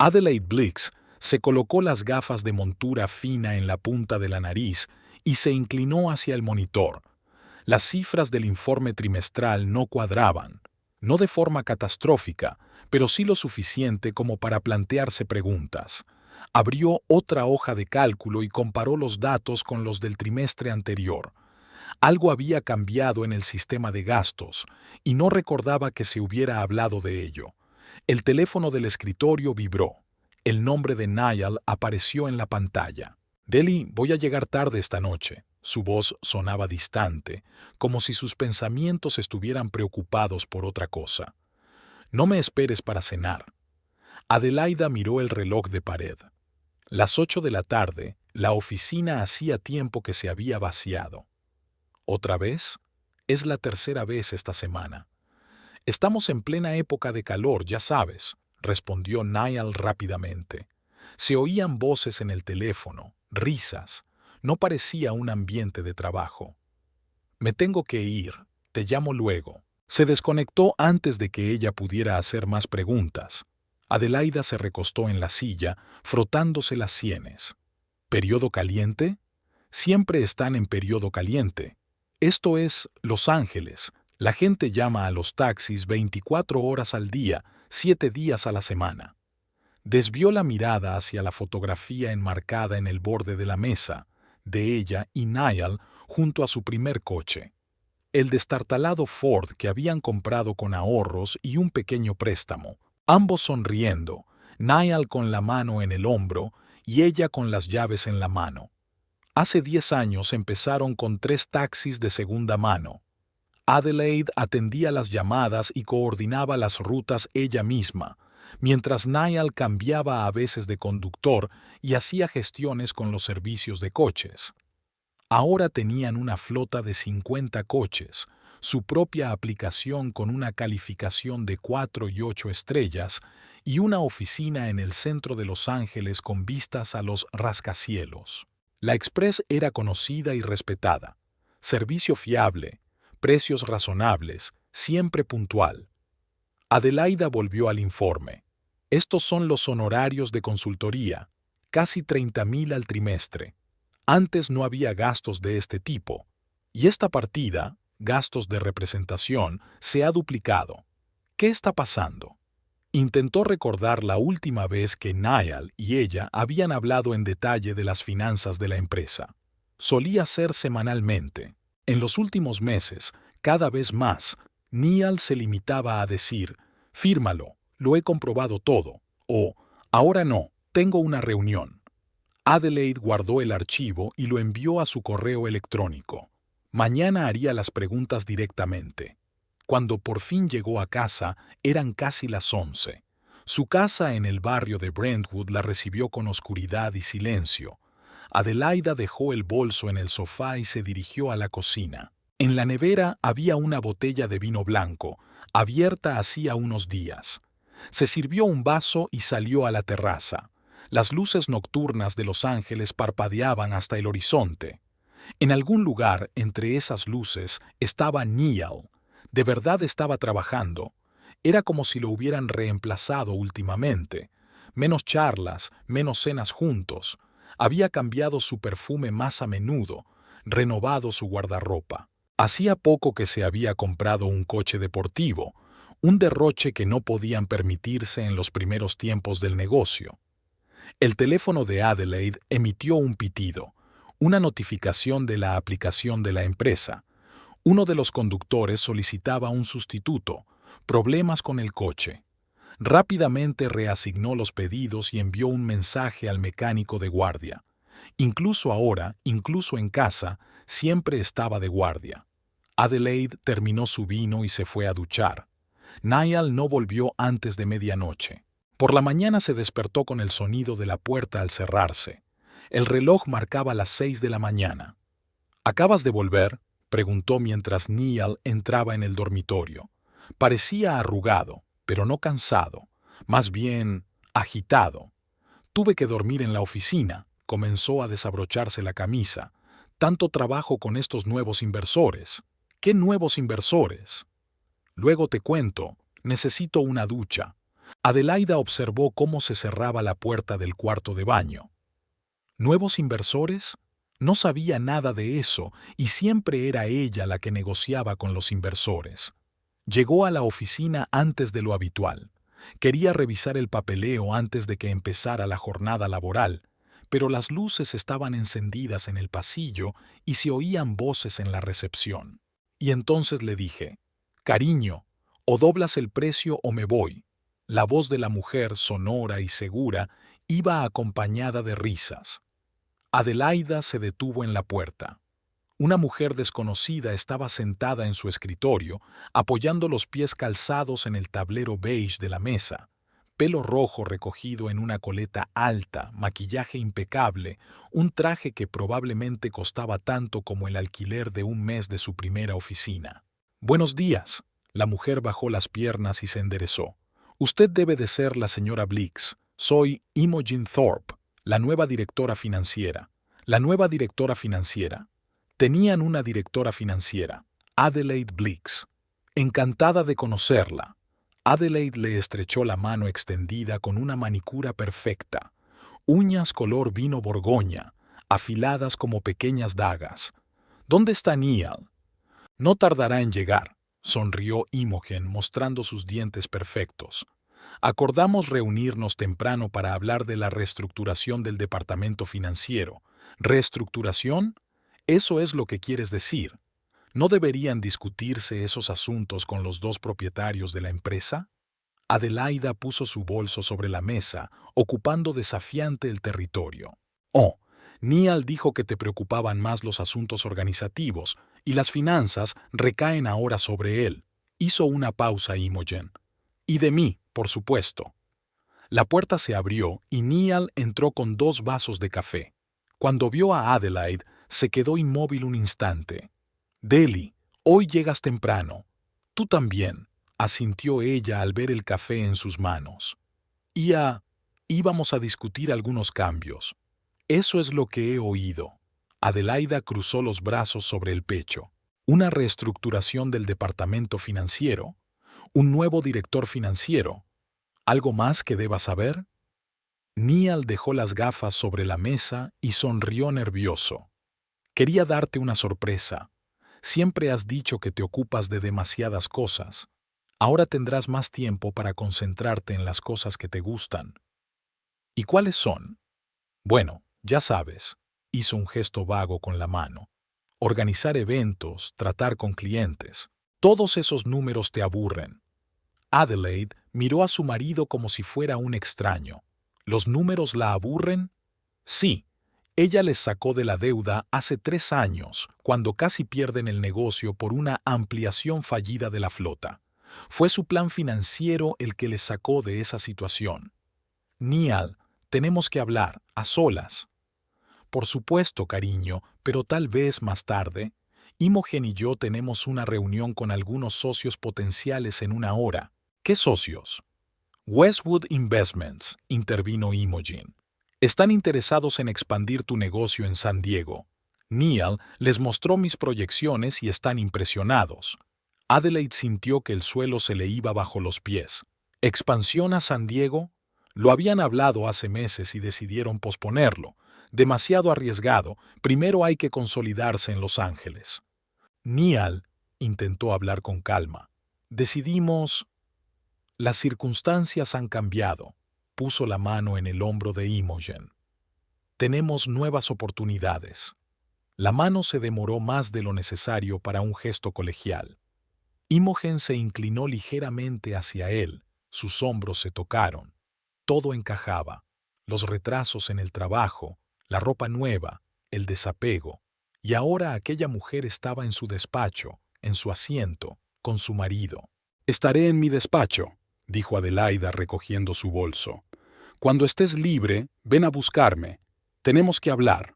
Adelaide Blix se colocó las gafas de montura fina en la punta de la nariz y se inclinó hacia el monitor. Las cifras del informe trimestral no cuadraban, no de forma catastrófica, pero sí lo suficiente como para plantearse preguntas. Abrió otra hoja de cálculo y comparó los datos con los del trimestre anterior. Algo había cambiado en el sistema de gastos, y no recordaba que se hubiera hablado de ello. El teléfono del escritorio vibró. El nombre de Niall apareció en la pantalla. «Deli, voy a llegar tarde esta noche». Su voz sonaba distante, como si sus pensamientos estuvieran preocupados por otra cosa. «No me esperes para cenar». Adelaida miró el reloj de pared. Las 8 de la tarde, la oficina hacía tiempo que se había vaciado. ¿Otra vez? Es la tercera vez esta semana. Estamos en plena época de calor, ya sabes, respondió Niall rápidamente. Se oían voces en el teléfono, risas. No parecía un ambiente de trabajo. Me tengo que ir, te llamo luego. Se desconectó antes de que ella pudiera hacer más preguntas. Adelaida se recostó en la silla, frotándose las sienes. ¿Periodo caliente? Siempre están en periodo caliente. Esto es Los Ángeles. La gente llama a los taxis 24 horas al día, 7 días a la semana. Desvió la mirada hacia la fotografía enmarcada en el borde de la mesa, de ella y Niall junto a su primer coche. El destartalado Ford que habían comprado con ahorros y un pequeño préstamo, ambos sonriendo, Niall con la mano en el hombro y ella con las llaves en la mano. Hace 10 años empezaron con 3 taxis de segunda mano. Adelaide atendía las llamadas y coordinaba las rutas ella misma, mientras Niall cambiaba a veces de conductor y hacía gestiones con los servicios de coches. Ahora tenían una flota de 50 coches, su propia aplicación con una calificación de 4 y 8 estrellas y una oficina en el centro de Los Ángeles con vistas a los rascacielos. La Express era conocida y respetada. Servicio fiable, precios razonables, siempre puntual. Adelaida volvió al informe. Estos son los honorarios de consultoría, casi 30,000 al trimestre. Antes no había gastos de este tipo. Y esta partida, gastos de representación, se ha duplicado. ¿Qué está pasando? Intentó recordar la última vez que Niall y ella habían hablado en detalle de las finanzas de la empresa. Solía ser semanalmente. En los últimos meses, cada vez más, Niall se limitaba a decir, «Fírmalo, lo he comprobado todo», o «Ahora no, tengo una reunión». Adelaide guardó el archivo y lo envió a su correo electrónico. Mañana haría las preguntas directamente. Cuando por fin llegó a casa, eran casi las 11. Su casa en el barrio de Brentwood la recibió con oscuridad y silencio. Adelaida dejó el bolso en el sofá y se dirigió a la cocina. En la nevera había una botella de vino blanco, abierta hacía unos días. Se sirvió un vaso y salió a la terraza. Las luces nocturnas de Los Ángeles parpadeaban hasta el horizonte. En algún lugar entre esas luces estaba Niall. De verdad estaba trabajando. Era como si lo hubieran reemplazado últimamente. Menos charlas, menos cenas juntos. Había cambiado su perfume más a menudo, renovado su guardarropa. Hacía poco que se había comprado un coche deportivo, un derroche que no podían permitirse en los primeros tiempos del negocio. El teléfono de Adelaide emitió un pitido, una notificación de la aplicación de la empresa. Uno de los conductores solicitaba un sustituto, problemas con el coche. Rápidamente reasignó los pedidos y envió un mensaje al mecánico de guardia. Incluso ahora, incluso en casa, siempre estaba de guardia. Adelaide terminó su vino y se fue a duchar. Niall no volvió antes de medianoche. Por la mañana se despertó con el sonido de la puerta al cerrarse. El reloj marcaba las 6 de la mañana. «¿Acabas de volver?», preguntó mientras Niall entraba en el dormitorio. Parecía arrugado, pero no cansado, más bien agitado. «Tuve que dormir en la oficina», comenzó a desabrocharse la camisa. «Tanto trabajo con estos nuevos inversores». «¿Qué nuevos inversores?». «Luego te cuento, necesito una ducha». Adelaida observó cómo se cerraba la puerta del cuarto de baño. ¿Nuevos inversores? No sabía nada de eso y siempre era ella la que negociaba con los inversores. Llegó a la oficina antes de lo habitual. Quería revisar el papeleo antes de que empezara la jornada laboral, pero las luces estaban encendidas en el pasillo y se oían voces en la recepción. Y entonces le dije, «Cariño, o doblas el precio o me voy». La voz de la mujer, sonora y segura, iba acompañada de risas. Adelaida se detuvo en la puerta. Una mujer desconocida estaba sentada en su escritorio, apoyando los pies calzados en el tablero beige de la mesa, pelo rojo recogido en una coleta alta, maquillaje impecable, un traje que probablemente costaba tanto como el alquiler de un mes de su primera oficina. «Buenos días». La mujer bajó las piernas y se enderezó. «Usted debe de ser la señora Blix. Soy Imogen Thorpe, la nueva directora financiera». La nueva directora financiera. Tenían una directora financiera, Adelaide Blix. Encantada de conocerla. Adelaide le estrechó la mano extendida con una manicura perfecta, uñas color vino borgoña, afiladas como pequeñas dagas. ¿Dónde está Neal? No tardará en llegar, sonrió Imogen mostrando sus dientes perfectos. Acordamos reunirnos temprano para hablar de la reestructuración del departamento financiero. ¿Reestructuración? Eso es lo que quieres decir. ¿No deberían discutirse esos asuntos con los dos propietarios de la empresa? Adelaida puso su bolso sobre la mesa, ocupando desafiante el territorio. Oh, Neal dijo que te preocupaban más los asuntos organizativos y las finanzas recaen ahora sobre él. Hizo una pausa Imogen. Y de mí, por supuesto. La puerta se abrió y Neal entró con 2 vasos de café. Cuando vio a Adelaide, se quedó inmóvil un instante. «Deli, hoy llegas temprano». «Tú también», asintió ella al ver el café en sus manos. Íbamos a discutir algunos cambios. Eso es lo que he oído. Adelaida cruzó los brazos sobre el pecho. Una reestructuración del departamento financiero. Un nuevo director financiero. ¿Algo más que deba saber? Neal dejó las gafas sobre la mesa y sonrió nervioso. Quería darte una sorpresa. Siempre has dicho que te ocupas de demasiadas cosas. Ahora tendrás más tiempo para concentrarte en las cosas que te gustan. ¿Y cuáles son? Bueno, ya sabes, hizo un gesto vago con la mano. Organizar eventos, tratar con clientes. Todos esos números te aburren. Adelaide miró a su marido como si fuera un extraño. ¿Los números la aburren? Sí. Ella les sacó de la deuda hace 3 años, cuando casi pierden el negocio por una ampliación fallida de la flota. Fue su plan financiero el que les sacó de esa situación. Neal, tenemos que hablar, a solas. Por supuesto, cariño, pero tal vez más tarde. Imogen y yo tenemos una reunión con algunos socios potenciales en 1 hora. ¿Qué socios? Westwood Investments, intervino Imogen. Están interesados en expandir tu negocio en San Diego. Neal les mostró mis proyecciones y están impresionados. Adelaide sintió que el suelo se le iba bajo los pies. ¿Expansión a San Diego? Lo habían hablado hace meses y decidieron posponerlo. Demasiado arriesgado, primero hay que consolidarse en Los Ángeles. Neal intentó hablar con calma. Decidimos... Las circunstancias han cambiado. Puso la mano en el hombro de Imogen. Tenemos nuevas oportunidades. La mano se demoró más de lo necesario para un gesto colegial. Imogen se inclinó ligeramente hacia él, sus hombros se tocaron. Todo encajaba. Los retrasos en el trabajo, la ropa nueva, el desapego. Y ahora aquella mujer estaba en su despacho, en su asiento, con su marido. «Estaré en mi despacho», dijo Adelaida recogiendo su bolso. «Cuando estés libre, ven a buscarme. Tenemos que hablar».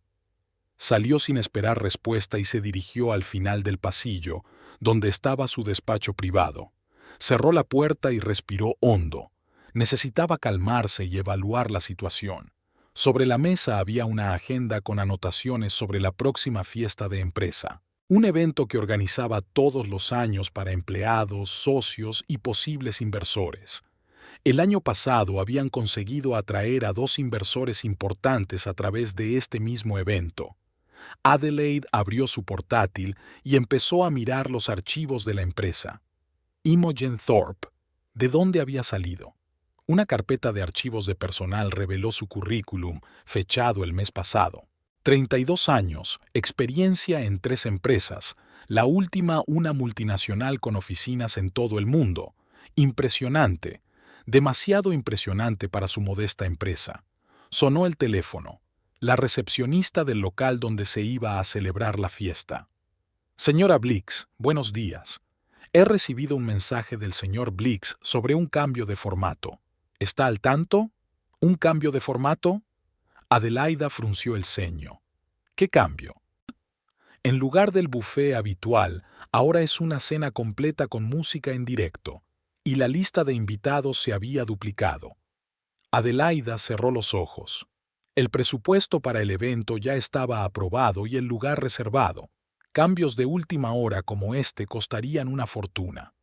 Salió sin esperar respuesta y se dirigió al final del pasillo, donde estaba su despacho privado. Cerró la puerta y respiró hondo. Necesitaba calmarse y evaluar la situación. Sobre la mesa había una agenda con anotaciones sobre la próxima fiesta de empresa. Un evento que organizaba todos los años para empleados, socios y posibles inversores. El año pasado habían conseguido atraer a 2 inversores importantes a través de este mismo evento. Adelaide abrió su portátil y empezó a mirar los archivos de la empresa. Imogen Thorpe. ¿De dónde había salido? Una carpeta de archivos de personal reveló su currículum, fechado el mes pasado. 32 años, experiencia en 3 empresas, la última una multinacional con oficinas en todo el mundo. Impresionante, demasiado impresionante para su modesta empresa. Sonó el teléfono. La recepcionista del local donde se iba a celebrar la fiesta. Señora Blix, buenos días. He recibido un mensaje del señor Blix sobre un cambio de formato. ¿Está al tanto? ¿Un cambio de formato? Adelaida frunció el ceño. ¿Qué cambio? En lugar del buffet habitual, ahora es una cena completa con música en directo, y la lista de invitados se había duplicado. Adelaida cerró los ojos. El presupuesto para el evento ya estaba aprobado y el lugar reservado. Cambios de última hora como este costarían una fortuna.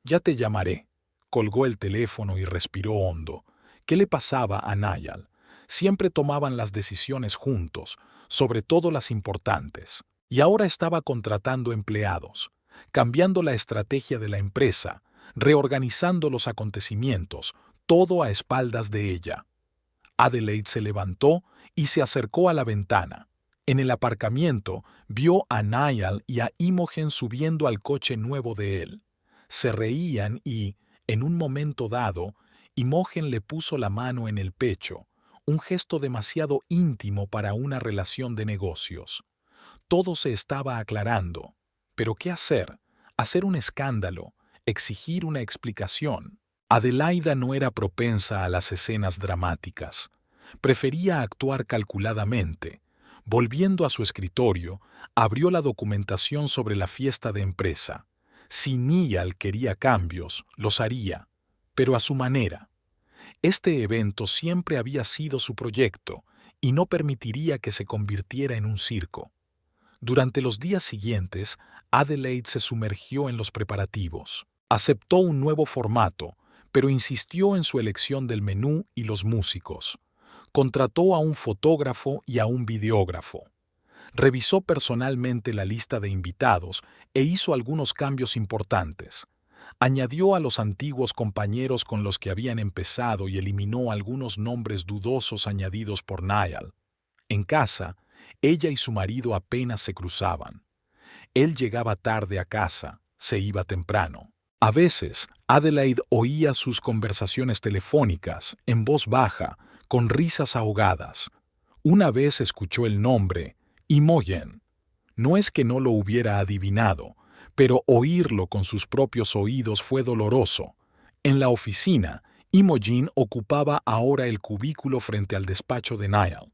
Ya te llamaré. Colgó el teléfono y respiró hondo. ¿Qué le pasaba a Niall? Siempre tomaban las decisiones juntos, sobre todo las importantes. Y ahora estaba contratando empleados, cambiando la estrategia de la empresa, reorganizando los acontecimientos, todo a espaldas de ella. Adelaide se levantó y se acercó a la ventana. En el aparcamiento vio a Niall y a Imogen subiendo al coche nuevo de él. Se reían y, en un momento dado, Imogen le puso la mano en el pecho, un gesto demasiado íntimo para una relación de negocios. Todo se estaba aclarando. ¿Pero qué hacer? Hacer un escándalo, exigir una explicación. Adelaida no era propensa a las escenas dramáticas. Prefería actuar calculadamente. Volviendo a su escritorio, abrió la documentación sobre la fiesta de empresa. Si Niall quería cambios, los haría, pero a su manera. Este evento siempre había sido su proyecto y no permitiría que se convirtiera en un circo. Durante los días siguientes, Adelaide se sumergió en los preparativos. Aceptó un nuevo formato, pero insistió en su elección del menú y los músicos. Contrató a un fotógrafo y a un videógrafo. Revisó personalmente la lista de invitados e hizo algunos cambios importantes. Añadió a los antiguos compañeros con los que habían empezado y eliminó algunos nombres dudosos añadidos por Niall. En casa, ella y su marido apenas se cruzaban. Él llegaba tarde a casa, se iba temprano. A veces, Adelaide oía sus conversaciones telefónicas, en voz baja, con risas ahogadas. Una vez escuchó el nombre, Imogen. No es que no lo hubiera adivinado, pero oírlo con sus propios oídos fue doloroso. En la oficina, Imogen ocupaba ahora el cubículo frente al despacho de Niall.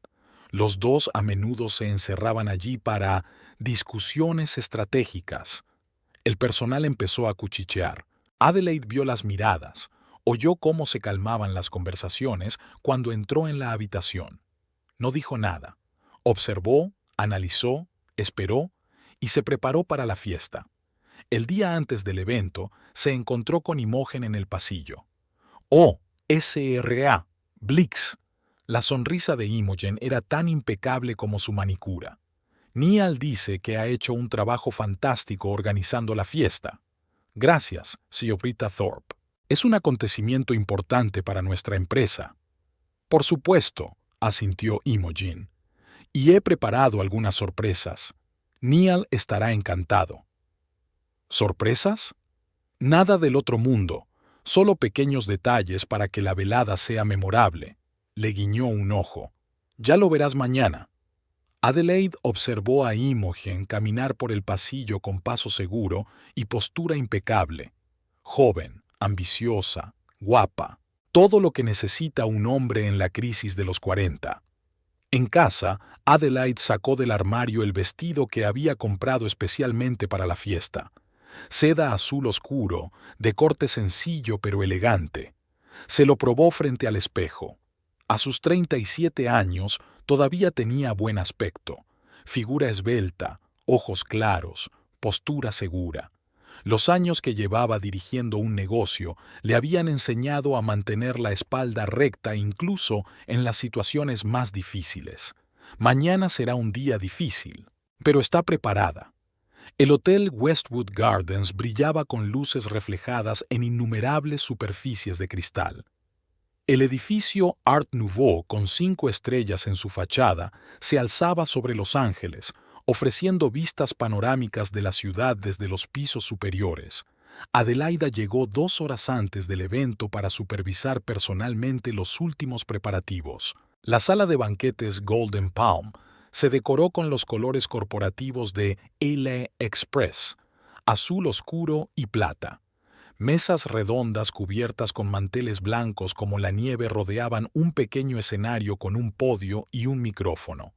Los dos a menudo se encerraban allí para discusiones estratégicas. El personal empezó a cuchichear. Adelaide vio las miradas, oyó cómo se calmaban las conversaciones cuando entró en la habitación. No dijo nada. Observó, analizó, esperó y se preparó para la fiesta. El día antes del evento, se encontró con Imogen en el pasillo. ¡Oh, S.R.A. Blix! La sonrisa de Imogen era tan impecable como su manicura. Niall dice que ha hecho un trabajo fantástico organizando la fiesta. Gracias, señorita Thorpe. Es un acontecimiento importante para nuestra empresa. Por supuesto, asintió Imogen. Y he preparado algunas sorpresas. Niall estará encantado. ¿Sorpresas? Nada del otro mundo, solo pequeños detalles para que la velada sea memorable. Le guiñó un ojo. Ya lo verás mañana. Adelaide observó a Imogen caminar por el pasillo con paso seguro y postura impecable. Joven, ambiciosa, guapa, todo lo que necesita un hombre en la crisis de los 40. En casa, Adelaide sacó del armario el vestido que había comprado especialmente para la fiesta. Seda azul oscuro, de corte sencillo pero elegante. Se lo probó frente al espejo. A sus 37 años todavía tenía buen aspecto, figura esbelta, ojos claros, postura segura. Los años que llevaba dirigiendo un negocio le habían enseñado a mantener la espalda recta incluso en las situaciones más difíciles. Mañana será un día difícil, pero está preparada. El hotel Westwood Gardens brillaba con luces reflejadas en innumerables superficies de cristal. El edificio Art Nouveau, con 5 estrellas en su fachada, se alzaba sobre Los Ángeles, ofreciendo vistas panorámicas de la ciudad desde los pisos superiores. Adelaida llegó 2 horas antes del evento para supervisar personalmente los últimos preparativos. La sala de banquetes Golden Palm se decoró con los colores corporativos de LA Express, azul oscuro y plata. Mesas redondas cubiertas con manteles blancos como la nieve rodeaban un pequeño escenario con un podio y un micrófono.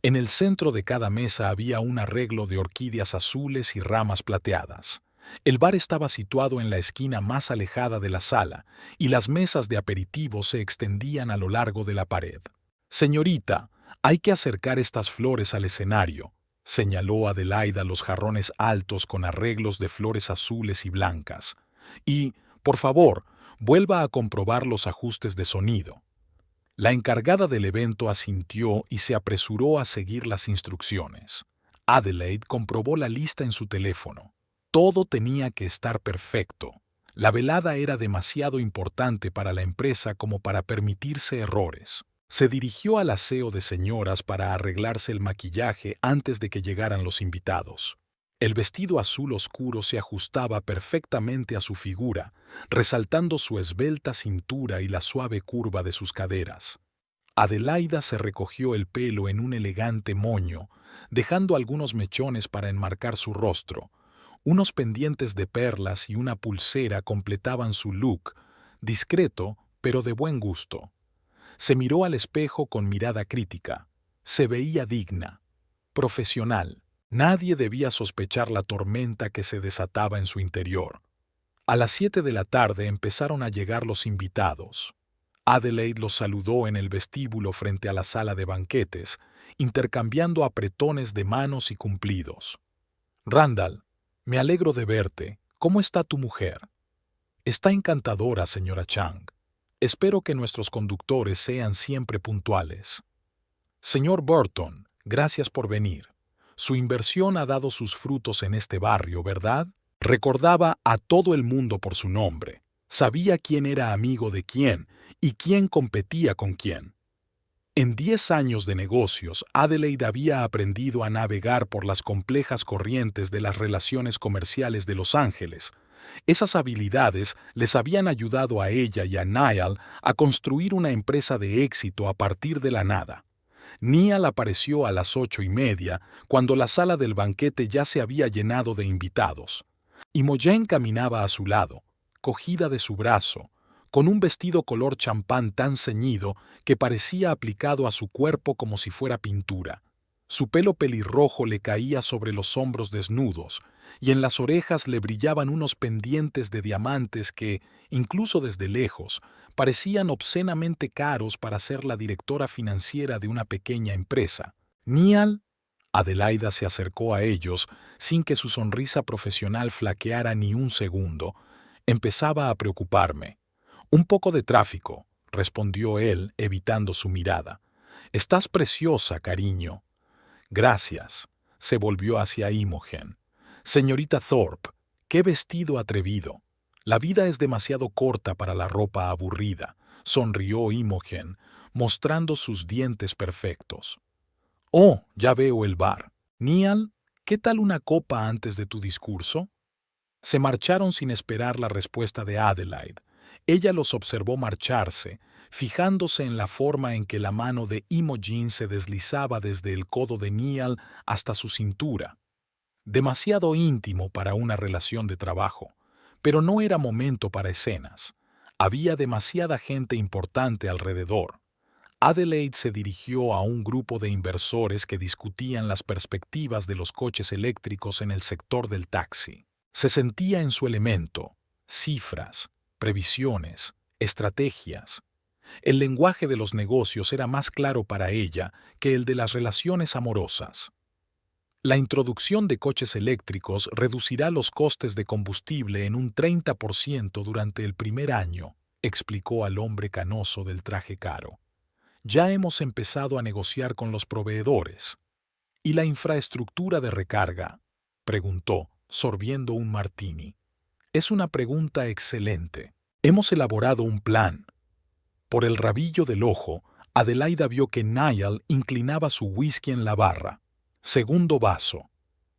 En el centro de cada mesa había un arreglo de orquídeas azules y ramas plateadas. El bar estaba situado en la esquina más alejada de la sala, y las mesas de aperitivos se extendían a lo largo de la pared. «Señorita, hay que acercar estas flores al escenario», señaló Adelaida los jarrones altos con arreglos de flores azules y blancas. «Y, por favor, vuelva a comprobar los ajustes de sonido». La encargada del evento asintió y se apresuró a seguir las instrucciones. Adelaide comprobó la lista en su teléfono. Todo tenía que estar perfecto. La velada era demasiado importante para la empresa como para permitirse errores. Se dirigió al aseo de señoras para arreglarse el maquillaje antes de que llegaran los invitados. El vestido azul oscuro se ajustaba perfectamente a su figura, resaltando su esbelta cintura y la suave curva de sus caderas. Adelaida se recogió el pelo en un elegante moño, dejando algunos mechones para enmarcar su rostro. Unos pendientes de perlas y una pulsera completaban su look, discreto pero de buen gusto. Se miró al espejo con mirada crítica. Se veía digna, profesional. Nadie debía sospechar la tormenta que se desataba en su interior. A las 7 de la tarde empezaron a llegar los invitados. Adelaide los saludó en el vestíbulo frente a la sala de banquetes, intercambiando apretones de manos y cumplidos. «Randall, me alegro de verte. ¿Cómo está tu mujer?» «Está encantadora, señora Chang. Espero que nuestros conductores sean siempre puntuales». «Señor Burton, gracias por venir. Su inversión ha dado sus frutos en este barrio, ¿verdad?» Recordaba a todo el mundo por su nombre. Sabía quién era amigo de quién y quién competía con quién. En 10 años de negocios, Adelaide había aprendido a navegar por las complejas corrientes de las relaciones comerciales de Los Ángeles. Esas habilidades les habían ayudado a ella y a Niall a construir una empresa de éxito a partir de la nada. Niall apareció a las 8:30, cuando la sala del banquete ya se había llenado de invitados. Imogen caminaba a su lado, cogida de su brazo, con un vestido color champán tan ceñido que parecía aplicado a su cuerpo como si fuera pintura. Su pelo pelirrojo le caía sobre los hombros desnudos, y en las orejas le brillaban unos pendientes de diamantes que, incluso desde lejos, parecían obscenamente caros para ser la directora financiera de una pequeña empresa. «Niall», Adelaida se acercó a ellos sin que su sonrisa profesional flaqueara ni un segundo. «Empezaba a preocuparme». «Un poco de tráfico», respondió él, evitando su mirada. «Estás preciosa, cariño». «Gracias», se volvió hacia Imogen. «Señorita Thorpe, qué vestido atrevido. La vida es demasiado corta para la ropa aburrida», sonrió Imogen, mostrando sus dientes perfectos. «Oh, ya veo el bar. Niall, ¿qué tal una copa antes de tu discurso?» Se marcharon sin esperar la respuesta de Adelaide. Ella los observó marcharse, fijándose en la forma en que la mano de Imogen se deslizaba desde el codo de Niall hasta su cintura. Demasiado íntimo para una relación de trabajo, pero no era momento para escenas. Había demasiada gente importante alrededor. Adelaide se dirigió a un grupo de inversores que discutían las perspectivas de los coches eléctricos en el sector del taxi. Se sentía en su elemento, cifras, previsiones, estrategias. El lenguaje de los negocios era más claro para ella que el de las relaciones amorosas. La introducción de coches eléctricos reducirá los costes de combustible en un 30% durante el primer año, explicó al hombre canoso del traje caro. Ya hemos empezado a negociar con los proveedores. ¿Y la infraestructura de recarga?, preguntó, sorbiendo un martini. Es una pregunta excelente. Hemos elaborado un plan. Por el rabillo del ojo, Adelaida vio que Niall inclinaba su whisky en la barra. Segundo vaso.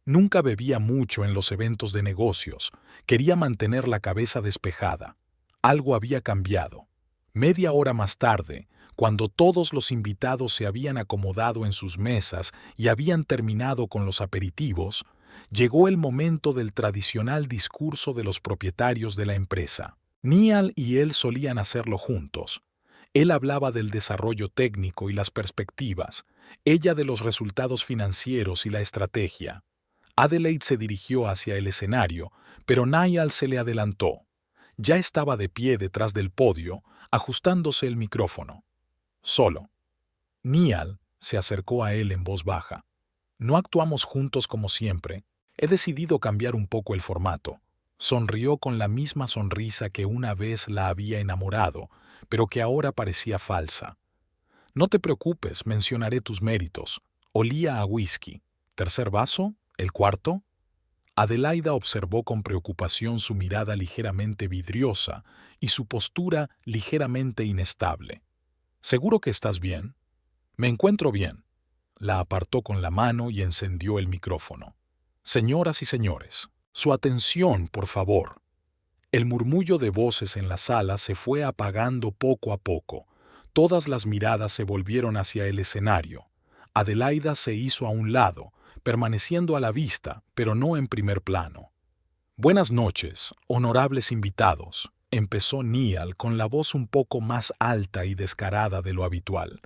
Nunca bebía mucho en los eventos de negocios. Quería mantener la cabeza despejada. Algo había cambiado. Media hora más tarde, cuando todos los invitados se habían acomodado en sus mesas y habían terminado con los aperitivos, llegó el momento del tradicional discurso de los propietarios de la empresa. Niall y él solían hacerlo juntos. Él hablaba del desarrollo técnico y las perspectivas, ella de los resultados financieros y la estrategia. Adelaide se dirigió hacia el escenario, pero Niall se le adelantó. Ya estaba de pie detrás del podio, ajustándose el micrófono. Solo. Niall se acercó a él en voz baja. No actuamos juntos como siempre. He decidido cambiar un poco el formato. Sonrió con la misma sonrisa que una vez la había enamorado, pero que ahora parecía falsa. No te preocupes, mencionaré tus méritos. Olía a whisky. ¿Tercer vaso? ¿El cuarto? Adelaida observó con preocupación su mirada ligeramente vidriosa y su postura ligeramente inestable. ¿Seguro que estás bien? Me encuentro bien. La apartó con la mano y encendió el micrófono. Señoras y señores, su atención, por favor. El murmullo de voces en la sala se fue apagando poco a poco. Todas las miradas se volvieron hacia el escenario. Adelaida se hizo a un lado, permaneciendo a la vista, pero no en primer plano. Buenas noches, honorables invitados, empezó Niall con la voz un poco más alta y descarada de lo habitual.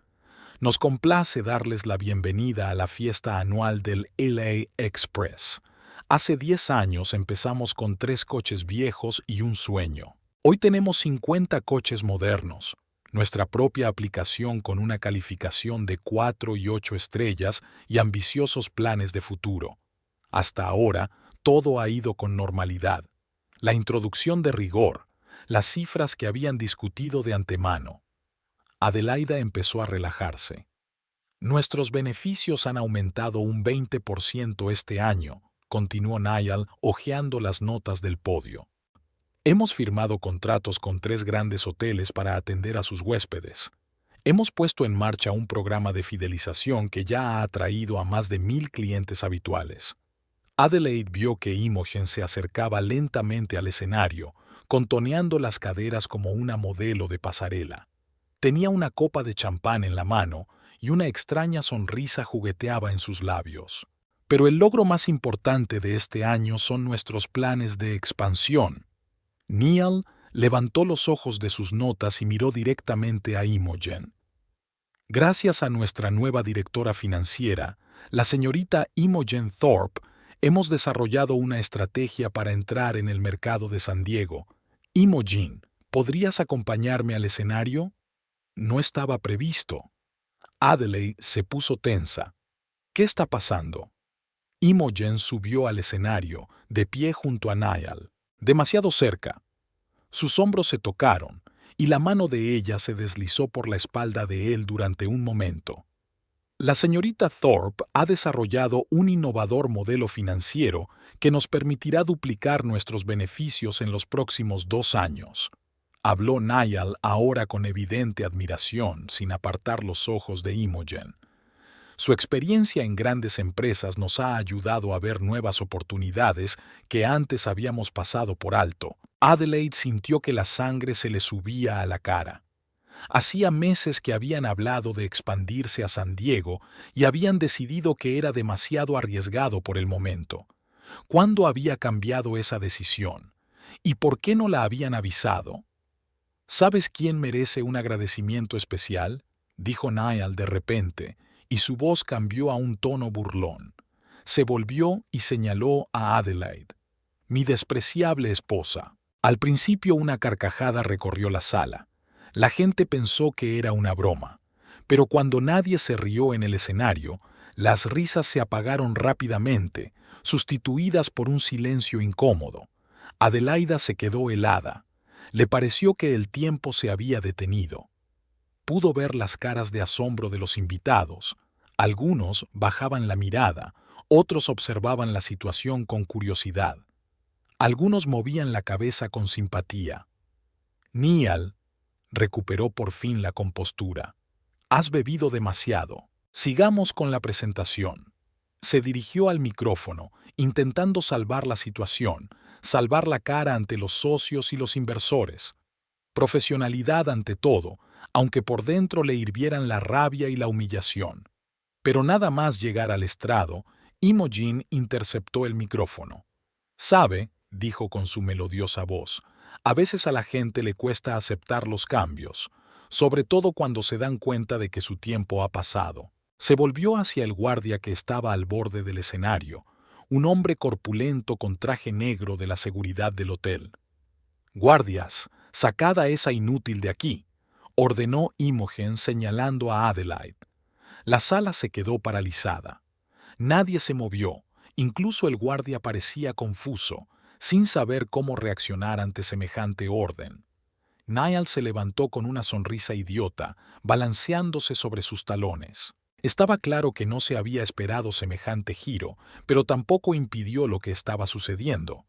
Nos complace darles la bienvenida a la fiesta anual del LA Express. Hace 10 años empezamos con 3 coches viejos y un sueño. Hoy tenemos 50 coches modernos, nuestra propia aplicación con una calificación de 4 y 8 estrellas y ambiciosos planes de futuro. Hasta ahora, todo ha ido con normalidad. La introducción de rigor, las cifras que habían discutido de antemano. Adelaida empezó a relajarse. Nuestros beneficios han aumentado un 20% este año, continuó Niall hojeando las notas del podio. Hemos firmado contratos con 3 grandes hoteles para atender a sus huéspedes. Hemos puesto en marcha un programa de fidelización que ya ha atraído a más de 1000 clientes habituales. Adelaide vio que Imogen se acercaba lentamente al escenario, contoneando las caderas como una modelo de pasarela. Tenía una copa de champán en la mano y una extraña sonrisa jugueteaba en sus labios. Pero el logro más importante de este año son nuestros planes de expansión. Niall levantó los ojos de sus notas y miró directamente a Imogen. Gracias a nuestra nueva directora financiera, la señorita Imogen Thorpe, hemos desarrollado una estrategia para entrar en el mercado de San Diego. Imogen, ¿podrías acompañarme al escenario? No estaba previsto. Adelaide se puso tensa. ¿Qué está pasando? Imogen subió al escenario, de pie junto a Niall, demasiado cerca. Sus hombros se tocaron, y la mano de ella se deslizó por la espalda de él durante un momento. La señorita Thorpe ha desarrollado un innovador modelo financiero que nos permitirá duplicar nuestros beneficios en los próximos 2 años. Habló Niall ahora con evidente admiración, sin apartar los ojos de Imogen. Su experiencia en grandes empresas nos ha ayudado a ver nuevas oportunidades que antes habíamos pasado por alto. Adelaide sintió que la sangre se le subía a la cara. Hacía meses que habían hablado de expandirse a San Diego y habían decidido que era demasiado arriesgado por el momento. ¿Cuándo había cambiado esa decisión? ¿Y por qué no la habían avisado? ¿Sabes quién merece un agradecimiento especial?, dijo Niall de repente, y su voz cambió a un tono burlón. Se volvió y señaló a Adelaide. Mi despreciable esposa. Al principio una carcajada recorrió la sala. La gente pensó que era una broma, pero cuando nadie se rió en el escenario, Las risas se apagaron rápidamente, sustituidas por un silencio incómodo. Adelaida se quedó helada. Le pareció que el tiempo se había detenido. Pudo ver las caras de asombro de los invitados. Algunos bajaban la mirada, otros observaban la situación con curiosidad. Algunos movían la cabeza con simpatía. Niall recuperó por fin la compostura. Has bebido demasiado. Sigamos con la presentación. Se dirigió al micrófono, intentando salvar la situación, salvar la cara ante los socios y los inversores. Profesionalidad ante todo, aunque por dentro le hirvieran la rabia y la humillación. Pero nada más llegar al estrado, Imogen interceptó el micrófono. «Sabe», dijo con su melodiosa voz, «a veces a la gente le cuesta aceptar los cambios, sobre todo cuando se dan cuenta de que su tiempo ha pasado». Se volvió hacia el guardia que estaba al borde del escenario, un hombre corpulento con traje negro de la seguridad del hotel. «Guardias, sacad a esa inútil de aquí», ordenó Imogen señalando a Adelaide. La sala se quedó paralizada. Nadie se movió, incluso el guardia parecía confuso, sin saber cómo reaccionar ante semejante orden. Niall se levantó con una sonrisa idiota, balanceándose sobre sus talones. Estaba claro que no se había esperado semejante giro, pero tampoco impidió lo que estaba sucediendo.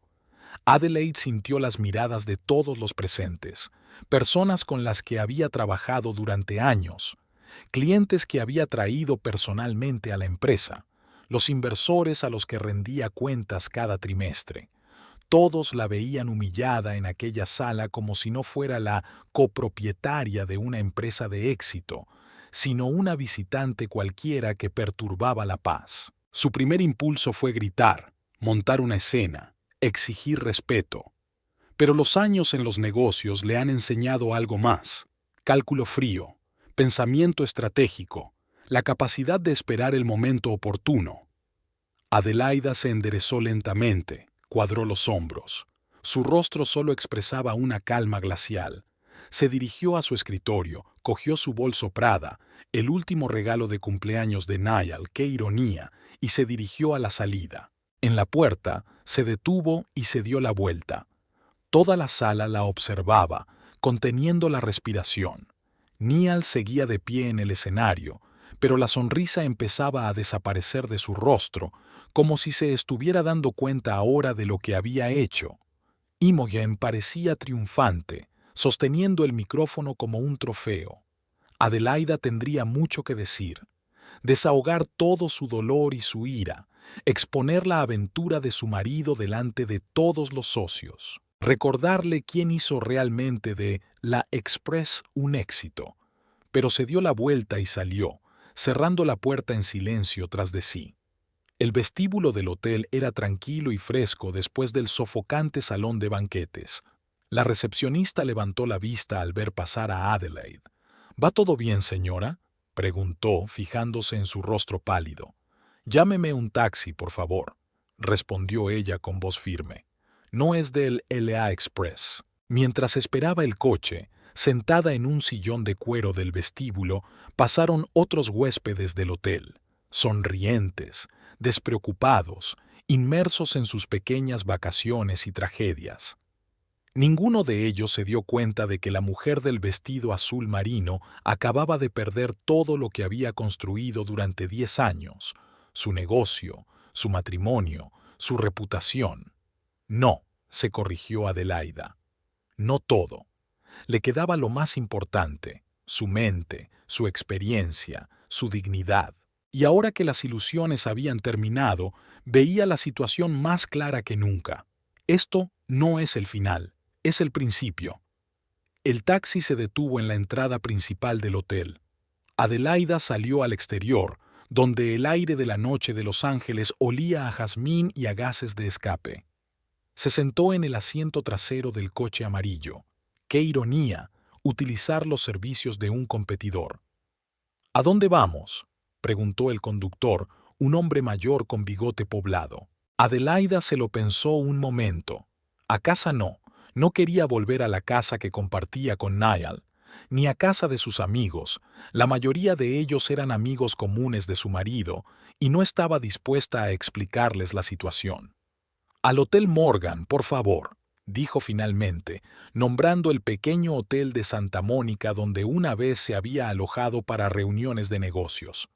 Adelaide sintió las miradas de todos los presentes, personas con las que había trabajado durante años, clientes que había traído personalmente a la empresa, los inversores a los que rendía cuentas cada trimestre. Todos la veían humillada en aquella sala como si no fuera la copropietaria de una empresa de éxito, sino una visitante cualquiera que perturbaba la paz. Su primer impulso fue gritar, montar una escena, exigir respeto. Pero los años en los negocios le han enseñado algo más: cálculo frío, pensamiento estratégico, la capacidad de esperar el momento oportuno. Adelaida se enderezó lentamente, cuadró los hombros. Su rostro solo expresaba una calma glacial. Se dirigió a su escritorio, cogió su bolso Prada, el último regalo de cumpleaños de Niall, qué ironía, y se dirigió a la salida. En la puerta, se detuvo y se dio la vuelta. Toda la sala la observaba, conteniendo la respiración. Niall seguía de pie en el escenario, pero la sonrisa empezaba a desaparecer de su rostro, como si se estuviera dando cuenta ahora de lo que había hecho. Imogen parecía triunfante, sosteniendo el micrófono como un trofeo. Adelaida tendría mucho que decir, desahogar todo su dolor y su ira, exponer la aventura de su marido delante de todos los socios, recordarle quién hizo realmente de la Express un éxito. Pero se dio la vuelta y salió, cerrando la puerta en silencio tras de sí. El vestíbulo del hotel era tranquilo y fresco después del sofocante salón de banquetes. La recepcionista levantó la vista al ver pasar a Adelaide. «¿Va todo bien, señora?», preguntó, fijándose en su rostro pálido. «Llámeme un taxi, por favor», respondió ella con voz firme. «No es del LA Express». Mientras esperaba el coche, sentada en un sillón de cuero del vestíbulo, pasaron otros huéspedes del hotel, sonrientes, despreocupados, inmersos en sus pequeñas vacaciones y tragedias. Ninguno de ellos se dio cuenta de que la mujer del vestido azul marino acababa de perder todo lo que había construido durante 10 años, su negocio, su matrimonio, su reputación. «No», se corrigió Adelaida. «No todo. Le quedaba lo más importante, su mente, su experiencia, su dignidad. Y ahora que las ilusiones habían terminado, veía la situación más clara que nunca. Esto no es el final, es el principio». El taxi se detuvo en la entrada principal del hotel. Adelaida salió al exterior, donde el aire de la noche de Los Ángeles olía a jazmín y a gases de escape. Se sentó en el asiento trasero del coche amarillo. ¡Qué ironía! Utilizar los servicios de un competidor. «¿A dónde vamos?», preguntó el conductor, un hombre mayor con bigote poblado. Adelaida se lo pensó un momento. A casa no quería volver a la casa que compartía con Niall. ni a casa de sus amigos. La mayoría de ellos eran amigos comunes de su marido, y no estaba dispuesta a explicarles la situación. «Al Hotel Morgan, por favor», dijo finalmente, nombrando el pequeño hotel de Santa Mónica donde una vez se había alojado para reuniones de negocios.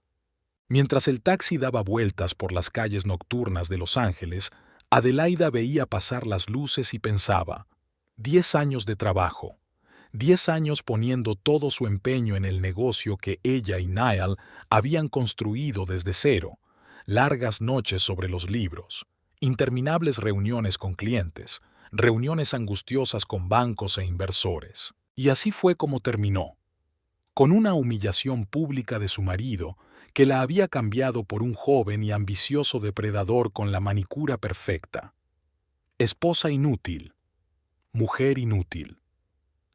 Mientras el taxi daba vueltas por las calles nocturnas de Los Ángeles, Adelaida veía pasar las luces y pensaba: 10 años de trabajo, 10 años poniendo todo su empeño en el negocio que ella y Niall habían construido desde cero, largas noches sobre los libros, interminables reuniones con clientes, reuniones angustiosas con bancos e inversores. Y así fue como terminó, con una humillación pública de su marido, que la había cambiado por un joven y ambicioso depredador con la manicura perfecta. Esposa inútil, mujer inútil.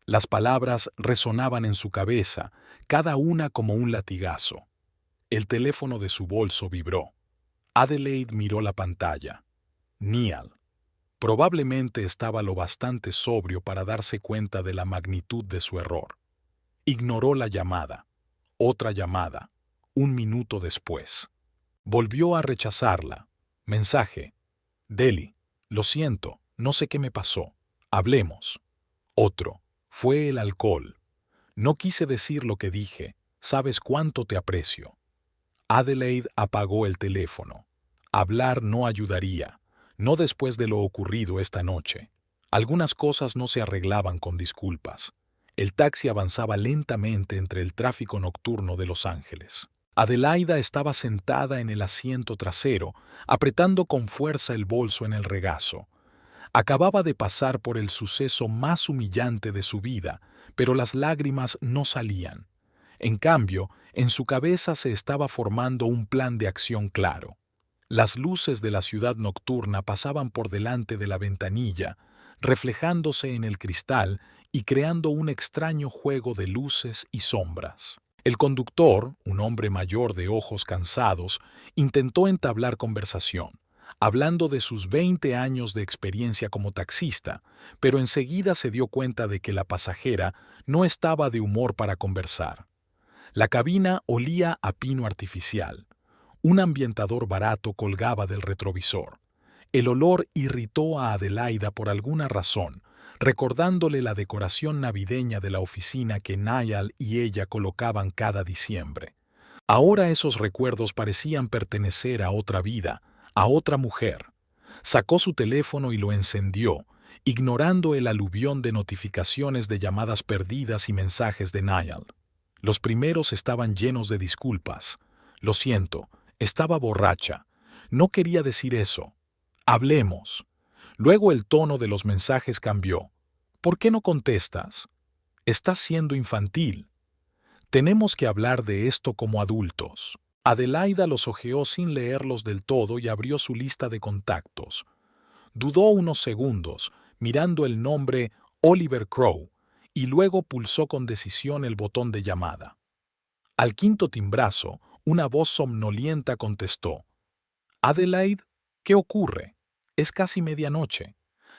Las palabras resonaban en su cabeza, cada una como un latigazo. El teléfono de su bolso vibró. Adelaide miró la pantalla. Niall. Probablemente estaba lo bastante sobrio para darse cuenta de la magnitud de su error. Ignoró la llamada. Otra llamada. 1 minuto después. Volvió a rechazarla. Mensaje. Deli. Lo siento, no sé qué me pasó. Hablemos. Otro. Fue el alcohol. No quise decir lo que dije. Sabes cuánto te aprecio. Adelaide apagó el teléfono. Hablar no ayudaría. No después de lo ocurrido esta noche. Algunas cosas no se arreglaban con disculpas. El taxi avanzaba lentamente entre el tráfico nocturno de Los Ángeles. Adelaida estaba sentada en el asiento trasero, apretando con fuerza el bolso en el regazo. Acababa de pasar por el suceso más humillante de su vida, pero las lágrimas no salían. En cambio, en su cabeza se estaba formando un plan de acción claro. Las luces de la ciudad nocturna pasaban por delante de la ventanilla, reflejándose en el cristal y creando un extraño juego de luces y sombras. El conductor, un hombre mayor de ojos cansados, intentó entablar conversación, hablando de sus 20 años de experiencia como taxista, pero enseguida se dio cuenta de que la pasajera no estaba de humor para conversar. La cabina olía a pino artificial. Un ambientador barato colgaba del retrovisor. El olor irritó a Adelaida por alguna razón, recordándole la decoración navideña de la oficina que Niall y ella colocaban cada diciembre. Ahora esos recuerdos parecían pertenecer a otra vida, a otra mujer. Sacó su teléfono y lo encendió, ignorando el aluvión de notificaciones de llamadas perdidas y mensajes de Niall. Los primeros estaban llenos de disculpas. Lo siento, estaba borracha. No quería decir eso. Hablemos. Luego el tono de los mensajes cambió. ¿Por qué no contestas? Estás siendo infantil. Tenemos que hablar de esto como adultos. Adelaida los hojeó sin leerlos del todo y abrió su lista de contactos. Dudó unos segundos, mirando el nombre Oliver Crow, y luego pulsó con decisión el botón de llamada. Al quinto timbrazo, una voz somnolienta contestó. «Adelaide, ¿qué ocurre? Es casi medianoche.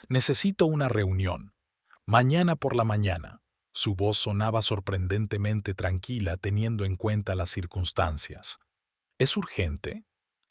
Necesito una reunión. Mañana por la mañana». Su voz sonaba sorprendentemente tranquila teniendo en cuenta las circunstancias. «¿Es urgente?»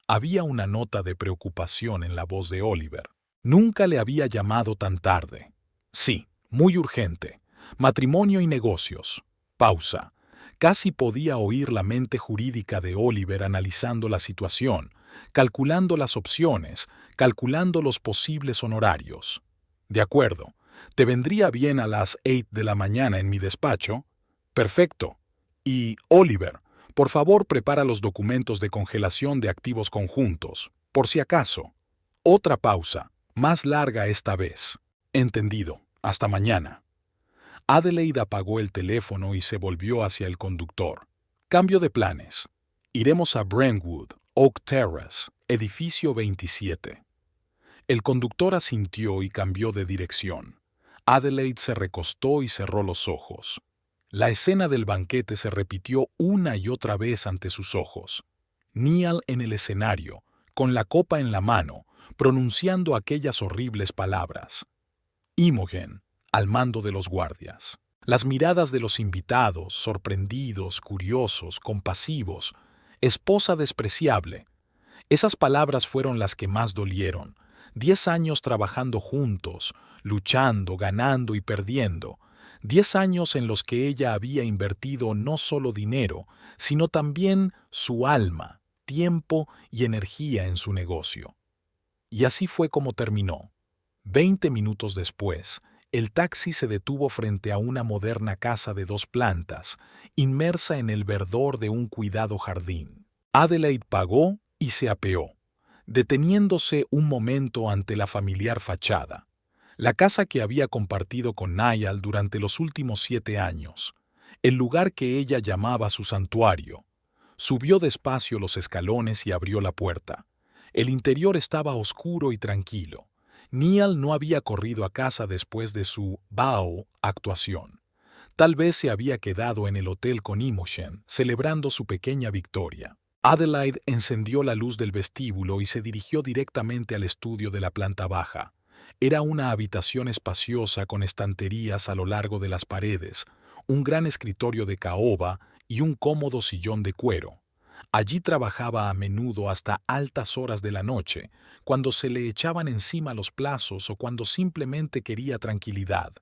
Había una nota de preocupación en la voz de Oliver. Nunca le había llamado tan tarde. «Sí, muy urgente. Matrimonio y negocios». Pausa. Casi podía oír la mente jurídica de Oliver analizando la situación, calculando las opciones, calculando los posibles honorarios. «De acuerdo. ¿Te vendría bien a las 8 de la mañana en mi despacho?» «Perfecto. Y, Oliver, por favor prepara los documentos de congelación de activos conjuntos, por si acaso». Otra pausa, más larga esta vez. «Entendido. Hasta mañana». Adelaide apagó el teléfono y se volvió hacia el conductor. «Cambio de planes. Iremos a Brentwood, Oak Terrace, edificio 27». El conductor asintió y cambió de dirección. Adelaide se recostó y cerró los ojos. La escena del banquete se repitió una y otra vez ante sus ojos. Niall en el escenario, con la copa en la mano, pronunciando aquellas horribles palabras. Imogen, al mando de los guardias. Las miradas de los invitados, sorprendidos, curiosos, compasivos, esposa despreciable. Esas palabras fueron las que más dolieron. 10 años trabajando juntos, luchando, ganando y perdiendo. 10 años en los que ella había invertido no solo dinero, sino también su alma, tiempo y energía en su negocio. Y así fue como terminó. 20 minutos después, el taxi se detuvo frente a una moderna casa de 2 plantas, inmersa en el verdor de un cuidado jardín. Adelaide pagó y se apeó, deteniéndose un momento ante la familiar fachada. La casa que había compartido con Niall durante los últimos 7 años, el lugar que ella llamaba su santuario. Subió despacio los escalones y abrió la puerta. El interior estaba oscuro y tranquilo. Niall no había corrido a casa después de su Bao actuación. Tal vez se había quedado en el hotel con Imogen, celebrando su pequeña victoria. Adelaide encendió la luz del vestíbulo y se dirigió directamente al estudio de la planta baja. Era una habitación espaciosa con estanterías a lo largo de las paredes, un gran escritorio de caoba y un cómodo sillón de cuero. Allí trabajaba a menudo hasta altas horas de la noche, cuando se le echaban encima los plazos o cuando simplemente quería tranquilidad.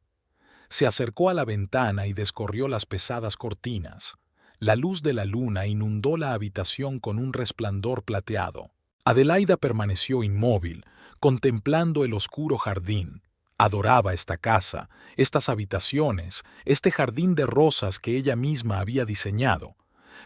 Se acercó a la ventana y descorrió las pesadas cortinas. La luz de la luna inundó la habitación con un resplandor plateado. Adelaida permaneció inmóvil, contemplando el oscuro jardín. Adoraba esta casa, estas habitaciones, este jardín de rosas que ella misma había diseñado.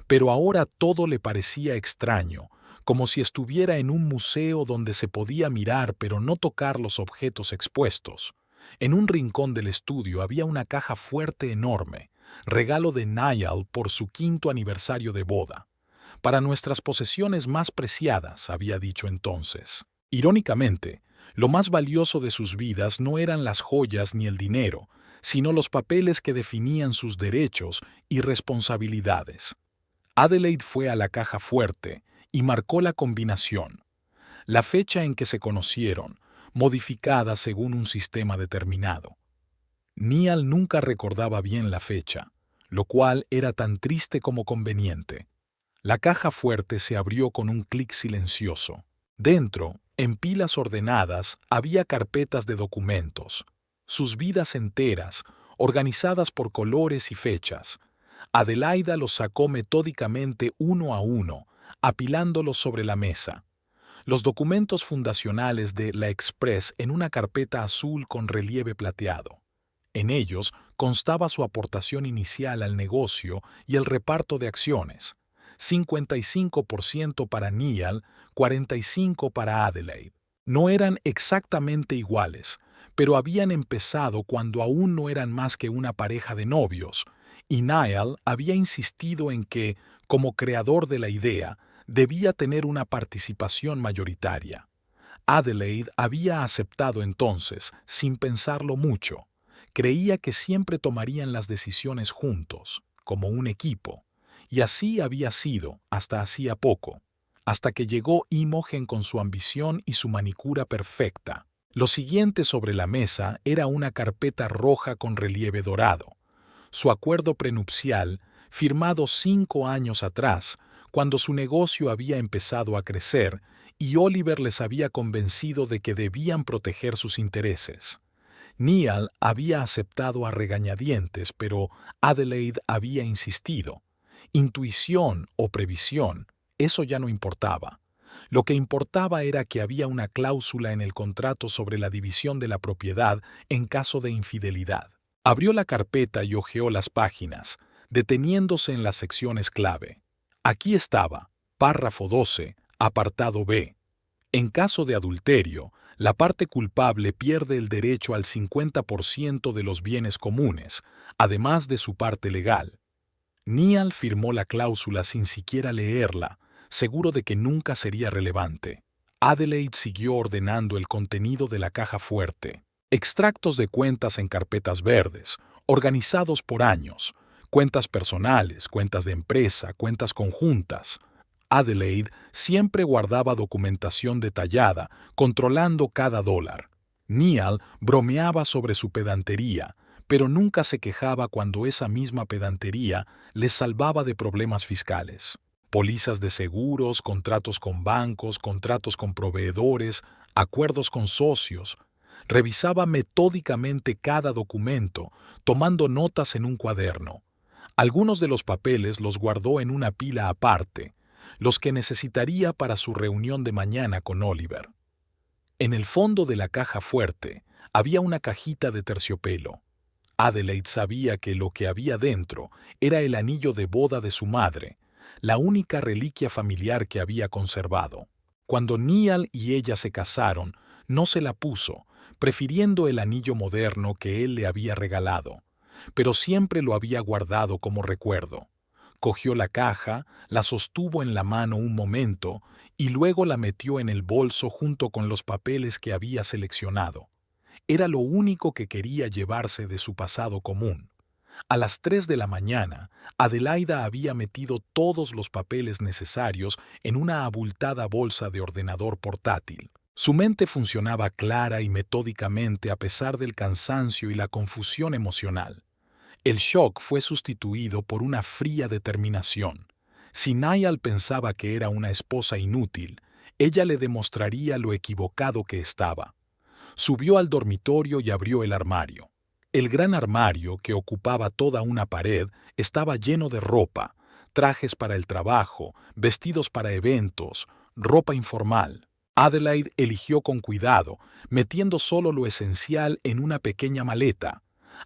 Pero ahora todo le parecía extraño, como si estuviera en un museo donde se podía mirar pero no tocar los objetos expuestos. En un rincón del estudio había una caja fuerte enorme, regalo de Niall por su 5º aniversario de boda. Para nuestras posesiones más preciadas, había dicho entonces. Irónicamente, lo más valioso de sus vidas no eran las joyas ni el dinero, sino los papeles que definían sus derechos y responsabilidades. Adelaide fue a la caja fuerte y marcó la combinación, la fecha en que se conocieron, modificada según un sistema determinado. Niall nunca recordaba bien la fecha, lo cual era tan triste como conveniente. La caja fuerte se abrió con un clic silencioso. Dentro, en pilas ordenadas, había carpetas de documentos, sus vidas enteras, organizadas por colores y fechas. Adelaida los sacó metódicamente uno a uno, apilándolos sobre la mesa. Los documentos fundacionales de la Express en una carpeta azul con relieve plateado. En ellos constaba su aportación inicial al negocio y el reparto de acciones. 55% para Niall, 45% para Adelaide. No eran exactamente iguales, pero habían empezado cuando aún no eran más que una pareja de novios, y Niall había insistido en que, como creador de la idea, debía tener una participación mayoritaria. Adelaide había aceptado entonces, sin pensarlo mucho. Creía que siempre tomarían las decisiones juntos, como un equipo. Y así había sido hasta hacía poco, hasta que llegó Imogen con su ambición y su manicura perfecta. Lo siguiente sobre la mesa era una carpeta roja con relieve dorado. Su acuerdo prenupcial, firmado 5 años atrás, cuando su negocio había empezado a crecer y Oliver les había convencido de que debían proteger sus intereses. Niall había aceptado a regañadientes, pero Adelaide había insistido. Intuición o previsión, eso ya no importaba. Lo que importaba era que había una cláusula en el contrato sobre la división de la propiedad en caso de infidelidad. Abrió la carpeta y hojeó las páginas, deteniéndose en las secciones clave. Aquí estaba, párrafo 12, apartado B. En caso de adulterio, la parte culpable pierde el derecho al 50% de los bienes comunes, además de su parte legal. Niall firmó la cláusula sin siquiera leerla, seguro de que nunca sería relevante. Adelaide siguió ordenando el contenido de la caja fuerte. Extractos de cuentas en carpetas verdes, organizados por años, cuentas personales, cuentas de empresa, cuentas conjuntas. Adelaide siempre guardaba documentación detallada, controlando cada dólar. Niall bromeaba sobre su pedantería, pero nunca se quejaba cuando esa misma pedantería les salvaba de problemas fiscales. Pólizas de seguros, contratos con bancos, contratos con proveedores, acuerdos con socios. Revisaba metódicamente cada documento, tomando notas en un cuaderno. Algunos de los papeles los guardó en una pila aparte, los que necesitaría para su reunión de mañana con Oliver. En el fondo de la caja fuerte había una cajita de terciopelo. Adelaide sabía que lo que había dentro era el anillo de boda de su madre, la única reliquia familiar que había conservado. Cuando Niall y ella se casaron, no se la puso, prefiriendo el anillo moderno que él le había regalado, pero siempre lo había guardado como recuerdo. Cogió la caja, la sostuvo en la mano un momento y luego la metió en el bolso junto con los papeles que había seleccionado. Era lo único que quería llevarse de su pasado común. A las 3 de la mañana, Adelaida había metido todos los papeles necesarios en una abultada bolsa de ordenador portátil. Su mente funcionaba clara y metódicamente a pesar del cansancio y la confusión emocional. El shock fue sustituido por una fría determinación. Si Niall pensaba que era una esposa inútil, ella le demostraría lo equivocado que estaba. Subió al dormitorio y abrió el armario. El gran armario, que ocupaba toda una pared, estaba lleno de ropa, trajes para el trabajo, vestidos para eventos, ropa informal. Adelaide eligió con cuidado, metiendo solo lo esencial en una pequeña maleta.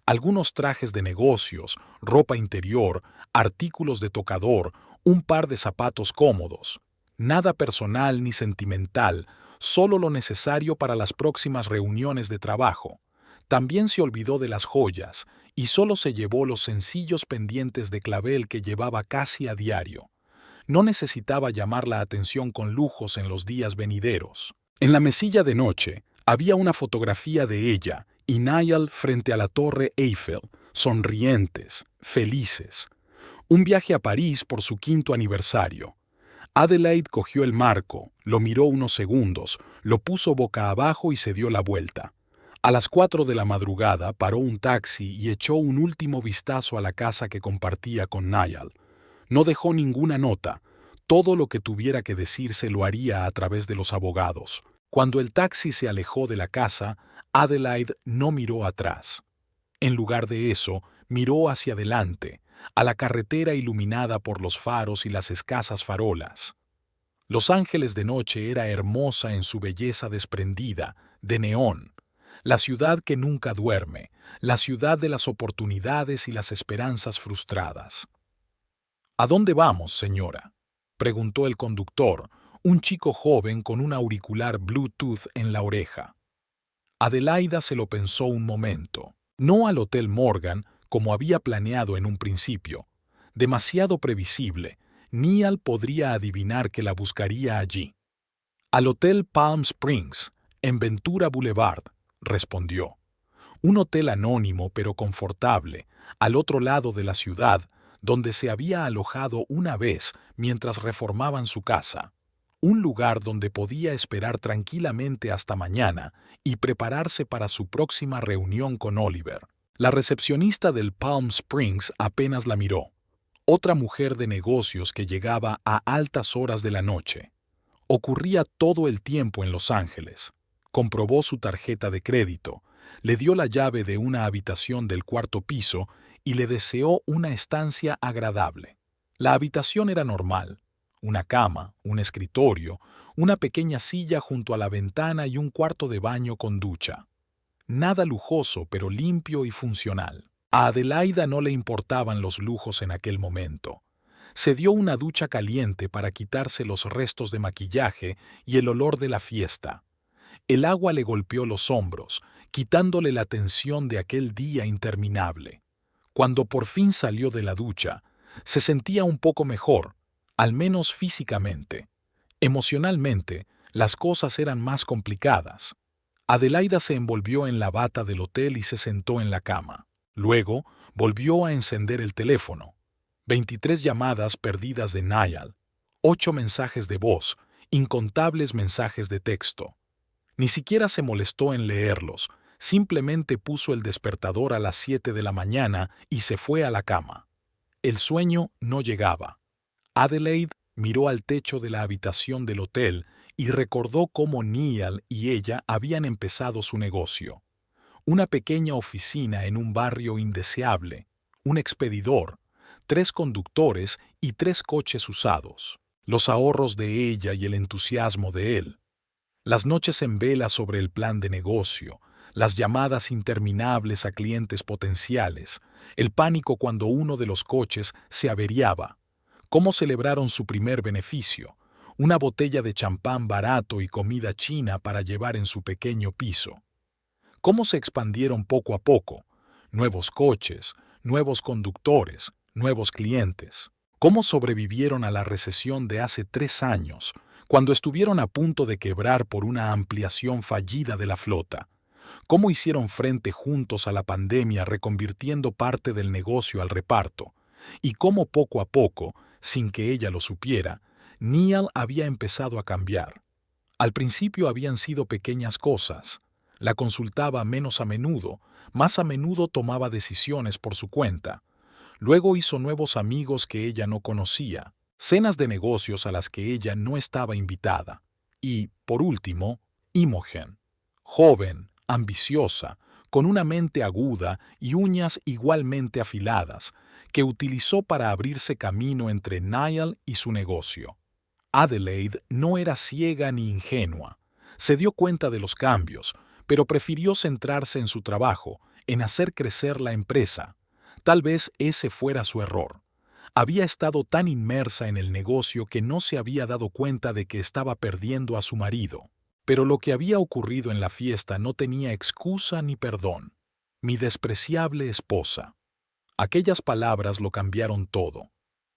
Algunos trajes de negocios, ropa interior, artículos de tocador, un par de zapatos cómodos. Nada personal ni sentimental, solo lo necesario para las próximas reuniones de trabajo. También se olvidó de las joyas y solo se llevó los sencillos pendientes de clavel que llevaba casi a diario. No necesitaba llamar la atención con lujos en los días venideros. En la mesilla de noche había una fotografía de ella y Niall frente a la Torre Eiffel, sonrientes, felices. Un viaje a París por su 5º aniversario. Adelaide cogió el marco, lo miró unos segundos, lo puso boca abajo y se dio la vuelta. A las 4 de la madrugada paró un taxi y echó un último vistazo a la casa que compartía con Niall. No dejó ninguna nota. Todo lo que tuviera que decirse lo haría a través de los abogados. Cuando el taxi se alejó de la casa, Adelaide no miró atrás. En lugar de eso, miró hacia adelante, a la carretera iluminada por los faros y las escasas farolas. Los Ángeles de noche era hermosa en su belleza desprendida, de neón. La ciudad que nunca duerme, la ciudad de las oportunidades y las esperanzas frustradas. ¿A dónde vamos, señora?, preguntó el conductor, un chico joven con un auricular Bluetooth en la oreja. Adelaida se lo pensó un momento. No al Hotel Morgan, como había planeado en un principio. Demasiado previsible, Niall podría adivinar que la buscaría allí. Al Hotel Palm Springs, en Ventura Boulevard, respondió. Un hotel anónimo pero confortable, al otro lado de la ciudad, donde se había alojado una vez mientras reformaban su casa. Un lugar donde podía esperar tranquilamente hasta mañana y prepararse para su próxima reunión con Oliver. La recepcionista del Palm Springs apenas la miró. Otra mujer de negocios que llegaba a altas horas de la noche. Ocurría todo el tiempo en Los Ángeles. Comprobó su tarjeta de crédito, le dio la llave de una habitación del 4º piso y le deseó una estancia agradable. La habitación era normal. Una cama, un escritorio, una pequeña silla junto a la ventana y un cuarto de baño con ducha. Nada lujoso, pero limpio y funcional. A Adelaida no le importaban los lujos en aquel momento. Se dio una ducha caliente para quitarse los restos de maquillaje y el olor de la fiesta. El agua le golpeó los hombros, quitándole la tensión de aquel día interminable. Cuando por fin salió de la ducha, se sentía un poco mejor, al menos físicamente. Emocionalmente, las cosas eran más complicadas. Adelaida se envolvió en la bata del hotel y se sentó en la cama. Luego, volvió a encender el teléfono. 23 llamadas perdidas de Niall, 8 mensajes de voz, incontables mensajes de texto. Ni siquiera se molestó en leerlos, Simplemente puso el despertador a las 7 de la mañana y se fue a la cama. El sueño no llegaba. Adelaide miró al techo de la habitación del hotel y recordó cómo Neil y ella habían empezado su negocio. Una pequeña oficina en un barrio indeseable, un expedidor, 3 conductores y 3 coches usados. Los ahorros de ella y el entusiasmo de él. Las noches en vela sobre el plan de negocio, las llamadas interminables a clientes potenciales, el pánico cuando uno de los coches se averiaba. Cómo celebraron su primer beneficio, una botella de champán barato y comida china para llevar en su pequeño piso. Cómo se expandieron poco a poco, nuevos coches, nuevos conductores, nuevos clientes. Cómo sobrevivieron a la recesión de hace 3 años, cuando estuvieron a punto de quebrar por una ampliación fallida de la flota. Cómo hicieron frente juntos a la pandemia reconvirtiendo parte del negocio al reparto. Y cómo poco a poco, sin que ella lo supiera, Neil había empezado a cambiar. Al principio habían sido pequeñas cosas. La consultaba menos a menudo, más a menudo tomaba decisiones por su cuenta. Luego hizo nuevos amigos que ella no conocía, cenas de negocios a las que ella no estaba invitada. Y, por último, Imogen, joven, ambiciosa, con una mente aguda y uñas igualmente afiladas, que utilizó para abrirse camino entre Niall y su negocio. Adelaide no era ciega ni ingenua. Se dio cuenta de los cambios, pero prefirió centrarse en su trabajo, en hacer crecer la empresa. Tal vez ese fuera su error. Había estado tan inmersa en el negocio que no se había dado cuenta de que estaba perdiendo a su marido. Pero lo que había ocurrido en la fiesta no tenía excusa ni perdón. Mi despreciable esposa. Aquellas palabras lo cambiaron todo.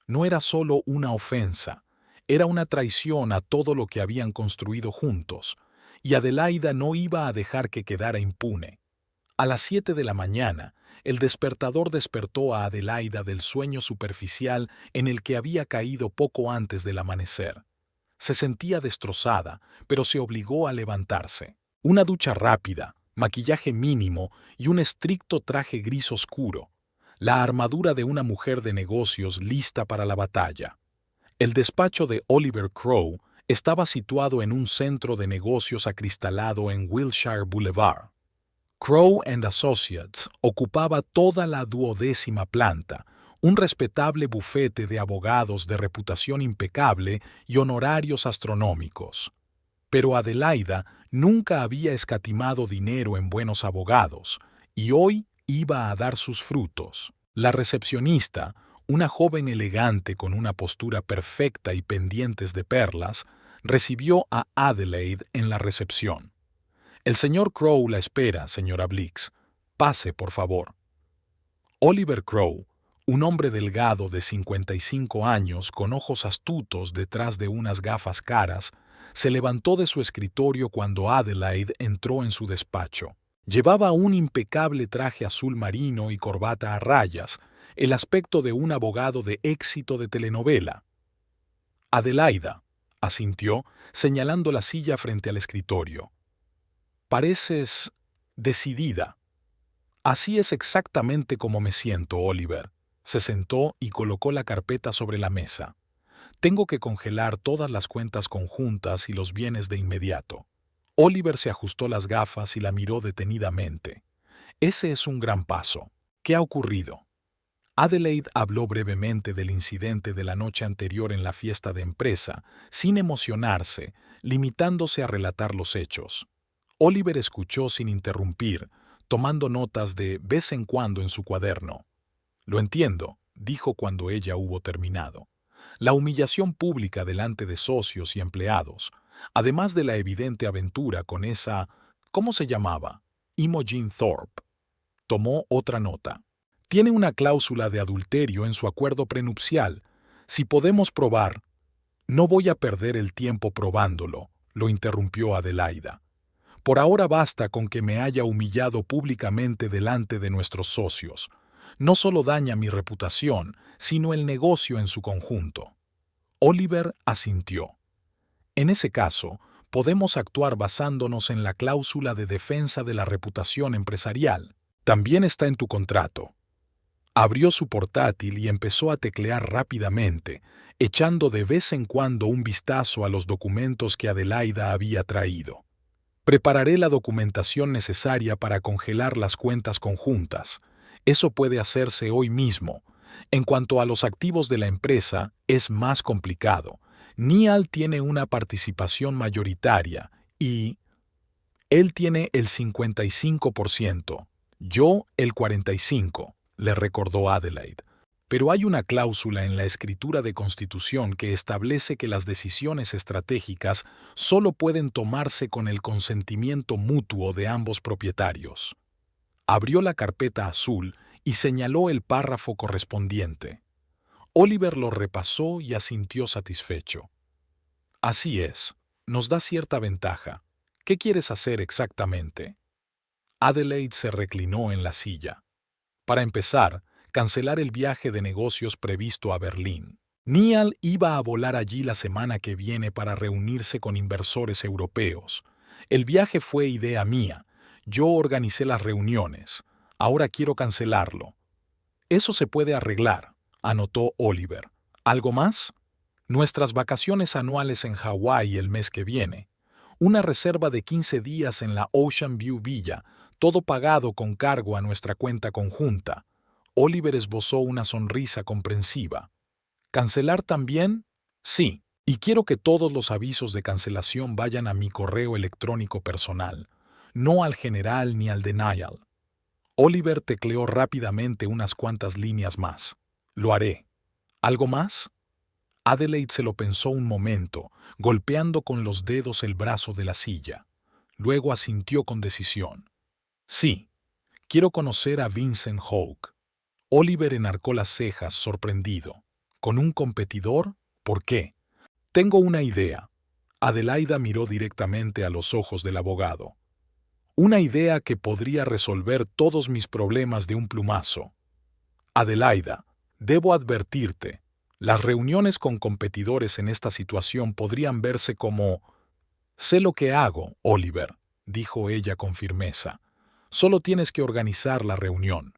No era solo una ofensa, era una traición a todo lo que habían construido juntos, y Adelaida no iba a dejar que quedara impune. A las 7 de la mañana, el despertador despertó a Adelaida del sueño superficial en el que había caído poco antes del amanecer. Se sentía destrozada, pero se obligó a levantarse. Una ducha rápida, maquillaje mínimo y un estricto traje gris oscuro. La armadura de una mujer de negocios lista para la batalla. El despacho de Oliver Crowe estaba situado en un centro de negocios acristalado en Wilshire Boulevard. Crowe & Associates ocupaba toda la 12ª planta, un respetable bufete de abogados de reputación impecable y honorarios astronómicos. Pero Adelaida nunca había escatimado dinero en buenos abogados, y hoy iba a dar sus frutos. La recepcionista, una joven elegante con una postura perfecta y pendientes de perlas, recibió a Adelaide en la recepción. El señor Crowe la espera, señora Blix. Pase, por favor. Oliver Crowe, un hombre delgado de 55 años con ojos astutos detrás de unas gafas caras, se levantó de su escritorio cuando Adelaide entró en su despacho. Llevaba un impecable traje azul marino y corbata a rayas, el aspecto de un abogado de éxito de telenovela. Adelaida, asintió, señalando la silla frente al escritorio. Pareces decidida. Así es exactamente como me siento, Oliver. Se sentó y colocó la carpeta sobre la mesa. Tengo que congelar todas las cuentas conjuntas y los bienes de inmediato. Oliver se ajustó las gafas y la miró detenidamente. Ese es un gran paso. ¿Qué ha ocurrido? Adelaide habló brevemente del incidente de la noche anterior en la fiesta de empresa, sin emocionarse, limitándose a relatar los hechos. Oliver escuchó sin interrumpir, tomando notas de vez en cuando en su cuaderno. «Lo entiendo», dijo cuando ella hubo terminado. La humillación pública delante de socios y empleados, además de la evidente aventura con esa, ¿cómo se llamaba? Imogen Thorpe. Tomó otra nota. Tiene una cláusula de adulterio en su acuerdo prenupcial. Si podemos probar... No voy a perder el tiempo probándolo, lo interrumpió Adelaida. Por ahora basta con que me haya humillado públicamente delante de nuestros socios. No solo daña mi reputación, sino el negocio en su conjunto. Oliver asintió. En ese caso, podemos actuar basándonos en la cláusula de defensa de la reputación empresarial. También está en tu contrato. Abrió su portátil y empezó a teclear rápidamente, echando de vez en cuando un vistazo a los documentos que Adelaida había traído. Prepararé la documentación necesaria para congelar las cuentas conjuntas. Eso puede hacerse hoy mismo. En cuanto a los activos de la empresa, es más complicado. Niall tiene una participación mayoritaria y él tiene el 55%, yo el 45%, le recordó Adelaide. Pero hay una cláusula en la escritura de constitución que establece que las decisiones estratégicas solo pueden tomarse con el consentimiento mutuo de ambos propietarios. Abrió la carpeta azul y señaló el párrafo correspondiente. Oliver lo repasó y asintió satisfecho. Así es, nos da cierta ventaja. ¿Qué quieres hacer exactamente? Adelaide se reclinó en la silla. Para empezar, cancelar el viaje de negocios previsto a Berlín. Niall iba a volar allí la semana que viene para reunirse con inversores europeos. El viaje fue idea mía. Yo organicé las reuniones. Ahora quiero cancelarlo. Eso se puede arreglar, anotó Oliver. ¿Algo más? Nuestras vacaciones anuales en Hawái el mes que viene. Una reserva de 15 días en la Ocean View Villa, todo pagado con cargo a nuestra cuenta conjunta. Oliver esbozó una sonrisa comprensiva. ¿Cancelar también? Sí, y quiero que todos los avisos de cancelación vayan a mi correo electrónico personal, no al general ni al de Niall. Oliver tecleó rápidamente unas cuantas líneas más. Lo haré. ¿Algo más? Adelaide se lo pensó un momento, golpeando con los dedos el brazo de la silla. Luego asintió con decisión. Sí, quiero conocer a Vincent Houck. Oliver enarcó las cejas, sorprendido. ¿Con un competidor? ¿Por qué? Tengo una idea. Adelaida miró directamente a los ojos del abogado. Una idea que podría resolver todos mis problemas de un plumazo. Adelaida, debo advertirte. Las reuniones con competidores en esta situación podrían verse como... Sé lo que hago, Oliver, dijo ella con firmeza. Solo tienes que organizar la reunión.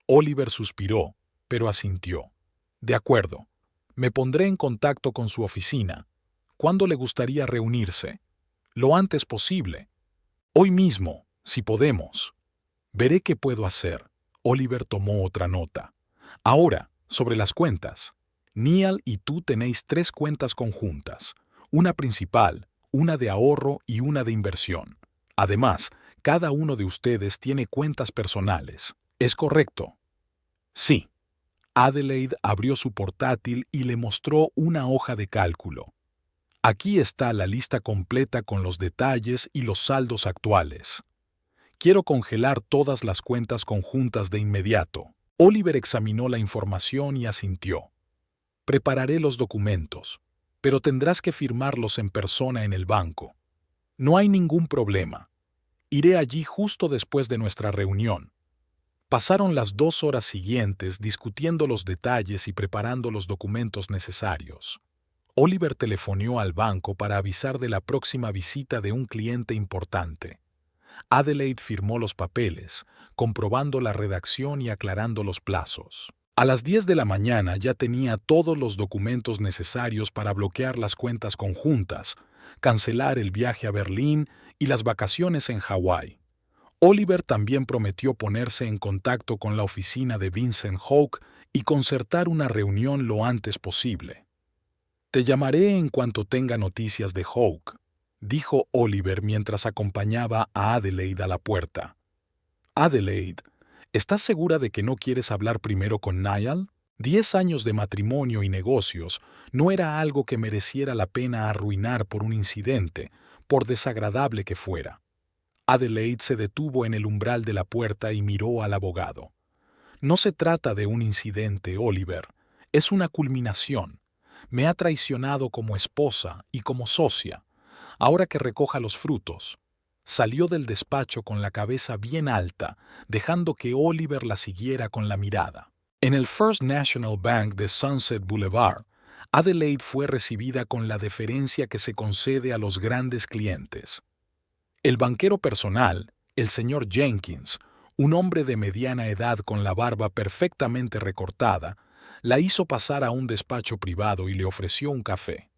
Oliver suspiró, pero asintió. De acuerdo. Me pondré en contacto con su oficina. ¿Cuándo le gustaría reunirse? Lo antes posible. Hoy mismo, si podemos. Veré qué puedo hacer. Oliver tomó otra nota. Ahora, sobre las cuentas. Niall y tú tenéis 3 cuentas conjuntas. Una principal, una de ahorro y una de inversión. Además, cada uno de ustedes tiene cuentas personales. ¿Es correcto? Sí. Adelaide abrió su portátil y le mostró una hoja de cálculo. Aquí está la lista completa con los detalles y los saldos actuales. Quiero congelar todas las cuentas conjuntas de inmediato. Oliver examinó la información y asintió. Prepararé los documentos, pero tendrás que firmarlos en persona en el banco. No hay ningún problema. Iré allí justo después de nuestra reunión. Pasaron las 2 horas siguientes discutiendo los detalles y preparando los documentos necesarios. Oliver telefoneó al banco para avisar de la próxima visita de un cliente importante. Adelaide firmó los papeles, comprobando la redacción y aclarando los plazos. A las 10 de la mañana ya tenía todos los documentos necesarios para bloquear las cuentas conjuntas, cancelar el viaje a Berlín y las vacaciones en Hawái. Oliver también prometió ponerse en contacto con la oficina de Vincent Houck y concertar una reunión lo antes posible. Te llamaré en cuanto tenga noticias de Houck, dijo Oliver mientras acompañaba a Adelaide a la puerta. Adelaide, ¿estás segura de que no quieres hablar primero con Niall? 10 años de matrimonio y negocios no era algo que mereciera la pena arruinar por un incidente, por desagradable que fuera. Adelaide se detuvo en el umbral de la puerta y miró al abogado. No se trata de un incidente, Oliver. Es una culminación. Me ha traicionado como esposa y como socia. Ahora que recoja los frutos. Salió del despacho con la cabeza bien alta, dejando que Oliver la siguiera con la mirada. En el First National Bank de Sunset Boulevard, Adelaide fue recibida con la deferencia que se concede a los grandes clientes. El banquero personal, el señor Jenkins, un hombre de mediana edad con la barba perfectamente recortada, la hizo pasar a un despacho privado y le ofreció un café.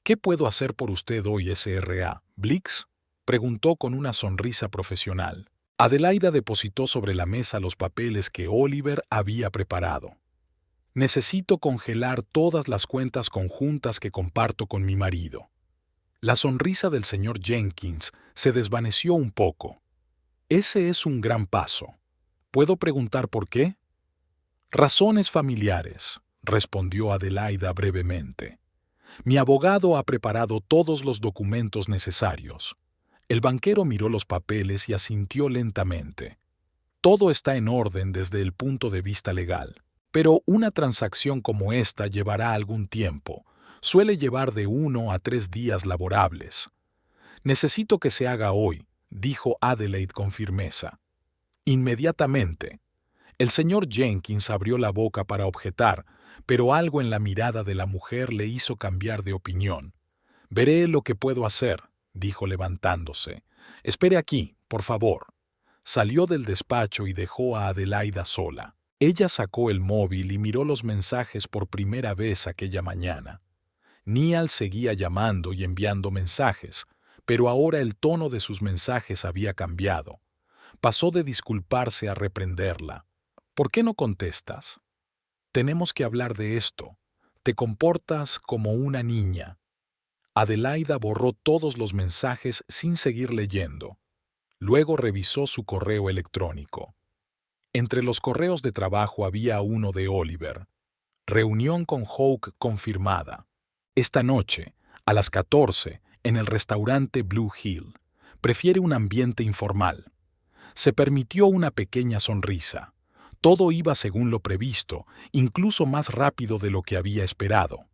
«¿Qué puedo hacer por usted hoy, Sra. Blix?», preguntó con una sonrisa profesional. Adelaida depositó sobre la mesa los papeles que Oliver había preparado. «Necesito congelar todas las cuentas conjuntas que comparto con mi marido». La sonrisa del señor Jenkins se desvaneció un poco. «Ese es un gran paso. ¿Puedo preguntar por qué?». «Razones familiares», respondió Adelaida brevemente. «Mi abogado ha preparado todos los documentos necesarios». El banquero miró los papeles y asintió lentamente. «Todo está en orden desde el punto de vista legal, pero una transacción como esta llevará algún tiempo. Suele llevar de 1 a 3 días laborables». «Necesito que se haga hoy», dijo Adelaide con firmeza. «Inmediatamente». El señor Jenkins abrió la boca para objetar, pero algo en la mirada de la mujer le hizo cambiar de opinión. «Veré lo que puedo hacer», dijo levantándose. «Espere aquí, por favor». Salió del despacho y dejó a Adelaida sola. Ella sacó el móvil y miró los mensajes por primera vez aquella mañana. Niall seguía llamando y enviando mensajes, pero ahora el tono de sus mensajes había cambiado. Pasó de disculparse a reprenderla. «¿Por qué no contestas? Tenemos que hablar de esto. Te comportas como una niña». Adelaida borró todos los mensajes sin seguir leyendo. Luego revisó su correo electrónico. Entre los correos de trabajo había uno de Oliver. «Reunión con Hawke confirmada. Esta noche, a las 14, en el restaurante Blue Hill. Prefiere un ambiente informal». Se permitió una pequeña sonrisa. Todo iba según lo previsto, incluso más rápido de lo que había esperado.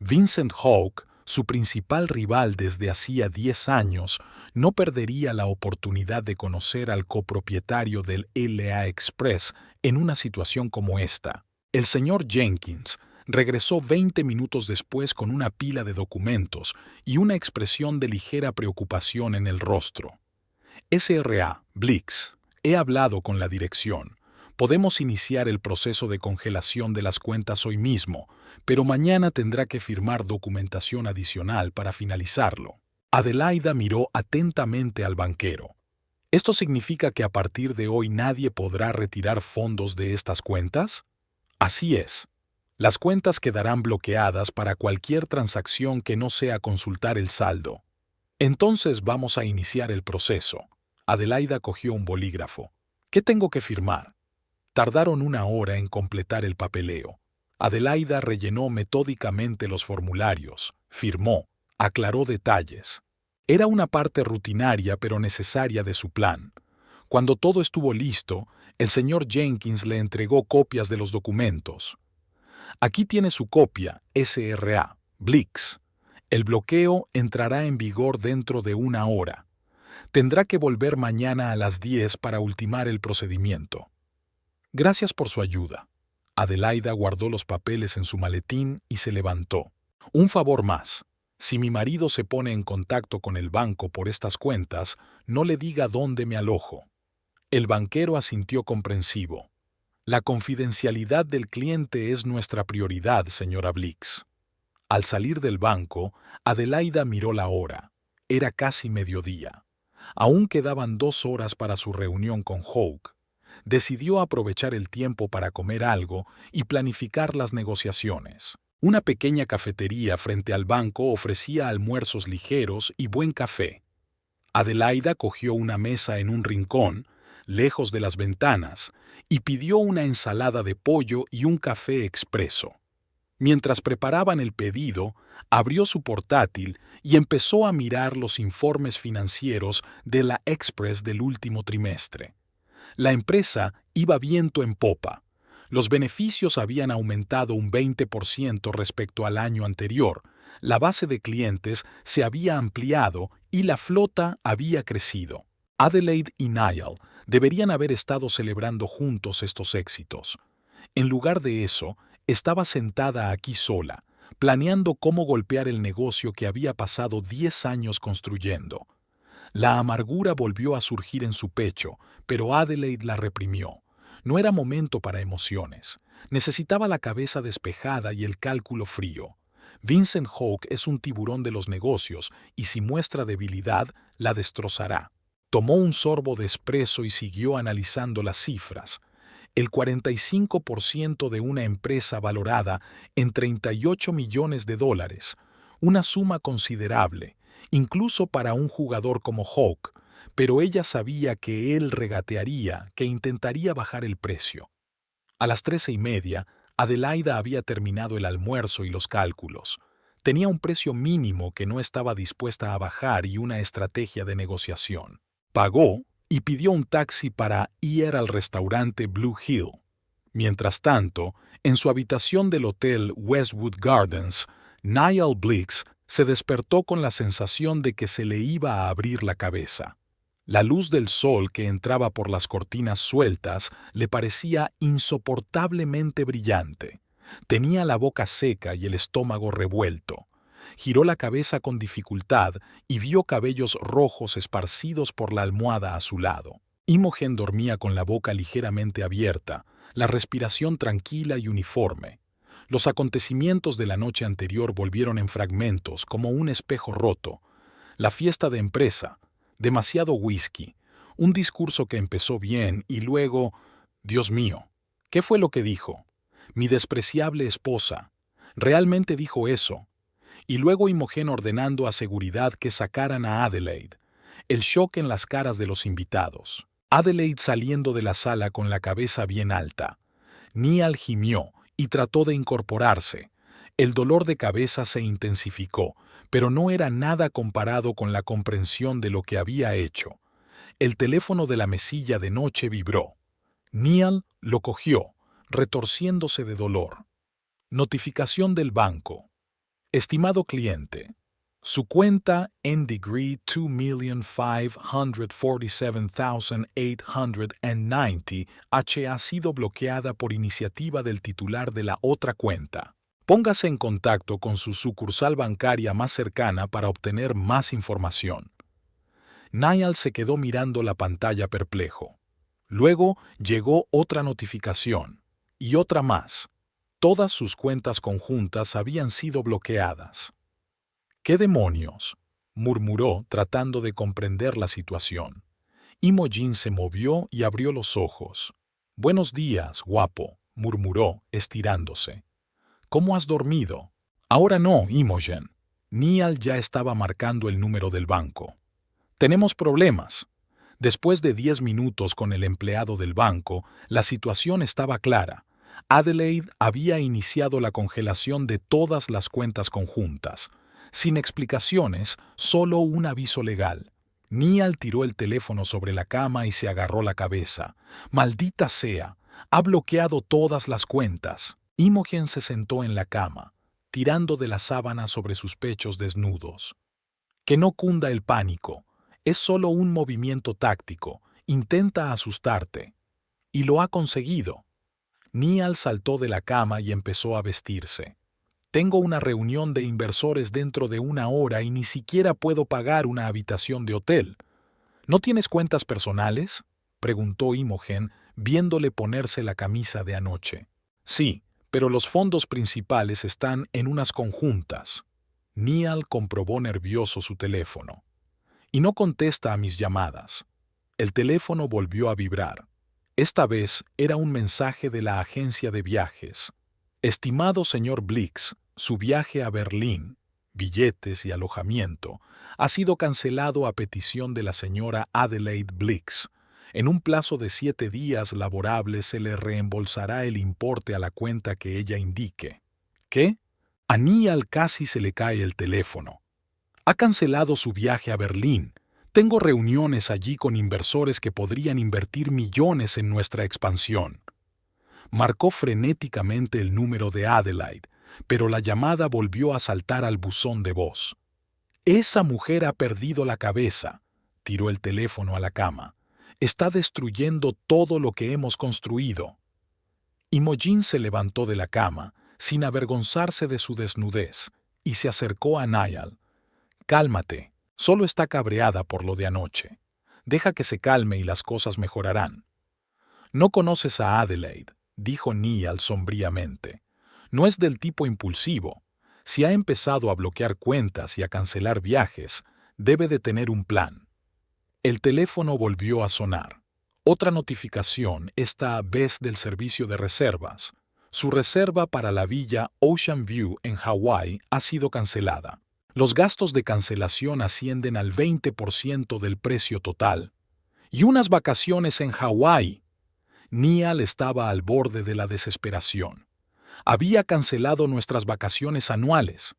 Vincent Hawke, su principal rival desde hacía 10 años, no perdería la oportunidad de conocer al copropietario del LA Express en una situación como esta. El señor Jenkins regresó 20 minutos después con una pila de documentos y una expresión de ligera preocupación en el rostro. «Sra. Blix, he hablado con la dirección. Podemos iniciar el proceso de congelación de las cuentas hoy mismo, pero mañana tendrá que firmar documentación adicional para finalizarlo». Adelaida miró atentamente al banquero. «¿Esto significa que a partir de hoy nadie podrá retirar fondos de estas cuentas?». «Así es. Las cuentas quedarán bloqueadas para cualquier transacción que no sea consultar el saldo». «Entonces vamos a iniciar el proceso». Adelaida cogió un bolígrafo. «¿Qué tengo que firmar?». Tardaron 1 hora en completar el papeleo. Adelaida rellenó metódicamente los formularios, firmó, aclaró detalles. Era una parte rutinaria pero necesaria de su plan. Cuando todo estuvo listo, el señor Jenkins le entregó copias de los documentos. «Aquí tiene su copia, Sra. Blix. El bloqueo entrará en vigor dentro de 1 hora. Tendrá que volver mañana a las 10 para ultimar el procedimiento». «Gracias por su ayuda». Adelaida guardó los papeles en su maletín y se levantó. «Un favor más. Si mi marido se pone en contacto con el banco por estas cuentas, no le diga dónde me alojo». El banquero asintió comprensivo. «La confidencialidad del cliente es nuestra prioridad, señora Blix». Al salir del banco, Adelaida miró la hora. Era casi mediodía. Aún quedaban 2 horas para su reunión con Hawke. Decidió aprovechar el tiempo para comer algo y planificar las negociaciones. Una pequeña cafetería frente al banco ofrecía almuerzos ligeros y buen café. Adelaida cogió una mesa en un rincón, lejos de las ventanas, y pidió una ensalada de pollo y un café expreso. Mientras preparaban el pedido, abrió su portátil y empezó a mirar los informes financieros de la Express del último trimestre. La empresa iba viento en popa. Los beneficios habían aumentado un 20% respecto al año anterior, la base de clientes se había ampliado y la flota había crecido. Adelaide y Niall deberían haber estado celebrando juntos estos éxitos. En lugar de eso, estaba sentada aquí sola, planeando cómo golpear el negocio que había pasado 10 años construyendo. La amargura volvió a surgir en su pecho, pero Adelaide la reprimió. No era momento para emociones. Necesitaba la cabeza despejada y el cálculo frío. Vincent Houck es un tiburón de los negocios y si muestra debilidad, la destrozará. Tomó un sorbo de espresso y siguió analizando las cifras. El 45% de una empresa valorada en $38 millones, una suma considerable, incluso para un jugador como Houck, pero ella sabía que él regatearía, que intentaría bajar el precio. A las 13:30, Adelaida había terminado el almuerzo y los cálculos. Tenía un precio mínimo que no estaba dispuesta a bajar y una estrategia de negociación. Pagó y pidió un taxi para ir al restaurante Blue Hill. Mientras tanto, en su habitación del hotel Westwood Gardens, Niall Blix se despertó con la sensación de que se le iba a abrir la cabeza. La luz del sol que entraba por las cortinas sueltas le parecía insoportablemente brillante. Tenía la boca seca y el estómago revuelto. Giró la cabeza con dificultad y vio cabellos rojos esparcidos por la almohada a su lado. Imogen dormía con la boca ligeramente abierta, la respiración tranquila y uniforme. Los acontecimientos de la noche anterior volvieron en fragmentos, como un espejo roto. La fiesta de empresa, demasiado whisky, un discurso que empezó bien y luego... Dios mío, ¿qué fue lo que dijo? Mi despreciable esposa. ¿Realmente dijo eso? Y luego Imogen ordenando a seguridad que sacaran a Adelaide. El shock en las caras de los invitados. Adelaide saliendo de la sala con la cabeza bien alta. Niall gimió y trató de incorporarse. El dolor de cabeza se intensificó, pero no era nada comparado con la comprensión de lo que había hecho. El teléfono de la mesilla de noche vibró. Niall lo cogió, retorciéndose de dolor. Notificación del banco. Estimado cliente, su cuenta en degree 2,547,890 ha sido bloqueada por iniciativa del titular de la otra cuenta. Póngase en contacto con su sucursal bancaria más cercana para obtener más información. Niall se quedó mirando la pantalla perplejo. Luego llegó otra notificación, y otra más. Todas sus cuentas conjuntas habían sido bloqueadas. ¿Qué demonios?, murmuró tratando de comprender la situación. Imogen se movió y abrió los ojos. «Buenos días, guapo», murmuró, estirándose. «¿Cómo has dormido?» «Ahora no, Imogen». Niall ya estaba marcando el número del banco. «Tenemos problemas». Después de 10 minutos con el empleado del banco, la situación estaba clara. Adelaide había iniciado la congelación de todas las cuentas conjuntas. Sin explicaciones, solo un aviso legal. Niall tiró el teléfono sobre la cama y se agarró la cabeza. «Maldita sea, ha bloqueado todas las cuentas». Imogen se sentó en la cama, tirando de la sábana sobre sus pechos desnudos. «Que no cunda el pánico. Es solo un movimiento táctico. Intenta asustarte». Y lo ha conseguido. Niall saltó de la cama y empezó a vestirse. «Tengo una reunión de inversores dentro de 1 hora y ni siquiera puedo pagar una habitación de hotel». «¿No tienes cuentas personales?», preguntó Imogen, viéndole ponerse la camisa de anoche. «Sí, pero los fondos principales están en unas conjuntas». Niall comprobó nervioso su teléfono. «Y no contesta a mis llamadas». El teléfono volvió a vibrar. Esta vez era un mensaje de la agencia de viajes. «Estimado señor Blix, su viaje a Berlín, billetes y alojamiento, ha sido cancelado a petición de la señora Adelaide Blix. En un plazo de 7 días laborables se le reembolsará el importe a la cuenta que ella indique». ¿Qué? A Niall casi se le cae el teléfono. «Ha cancelado su viaje a Berlín. Tengo reuniones allí con inversores que podrían invertir millones en nuestra expansión». Marcó frenéticamente el número de Adelaide, pero la llamada volvió a saltar al buzón de voz. «Esa mujer ha perdido la cabeza», tiró el teléfono a la cama. «Está destruyendo todo lo que hemos construido». Imogen se levantó de la cama, sin avergonzarse de su desnudez, y se acercó a Niall. «Cálmate, solo está cabreada por lo de anoche. Deja que se calme y las cosas mejorarán». «No conoces a Adelaide», dijo Niall sombríamente. «No es del tipo impulsivo. Si ha empezado a bloquear cuentas y a cancelar viajes, debe de tener un plan». El teléfono volvió a sonar. Otra notificación, esta vez del servicio de reservas. Su reserva para la villa Ocean View en Hawái ha sido cancelada. Los gastos de cancelación ascienden al 20% del precio total. ¡Y unas vacaciones en Hawái! Niall estaba al borde de la desesperación. Había cancelado nuestras vacaciones anuales.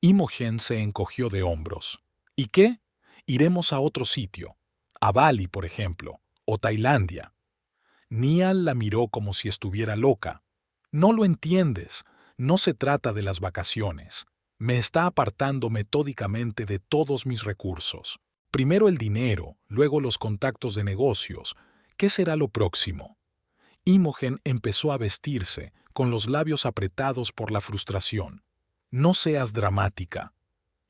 Imogen se encogió de hombros. ¿Y qué? Iremos a otro sitio. A Bali, por ejemplo, o Tailandia. Niall la miró como si estuviera loca. «No lo entiendes. No se trata de las vacaciones. Me está apartando metódicamente de todos mis recursos. Primero el dinero, luego los contactos de negocios. ¿Qué será lo próximo?» Imogen empezó a vestirse, con los labios apretados por la frustración. «No seas dramática.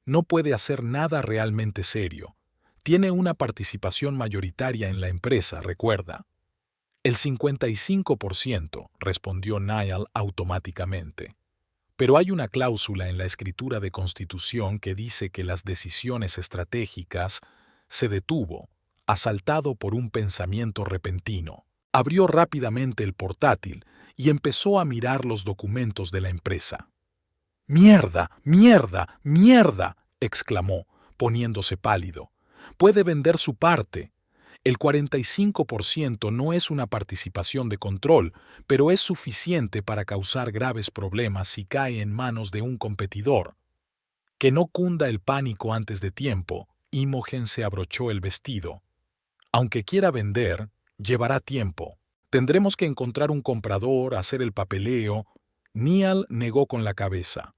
No puede hacer nada realmente serio. Tiene una participación mayoritaria en la empresa, recuerda». «El 55%, respondió Niall automáticamente. «Pero hay una cláusula en la escritura de constitución que dice que las decisiones estratégicas». Se detuvo, asaltado por un pensamiento repentino. Abrió rápidamente el portátil y empezó a mirar los documentos de la empresa. «¡Mierda! ¡Mierda! ¡Mierda!», exclamó, poniéndose pálido. «Puede vender su parte. El 45% no es una participación de control, pero es suficiente para causar graves problemas si cae en manos de un competidor». Que no cunda el pánico antes de tiempo, Imogen se abrochó el vestido. «Aunque quiera vender, llevará tiempo. Tendremos que encontrar un comprador, hacer el papeleo». Niall negó con la cabeza.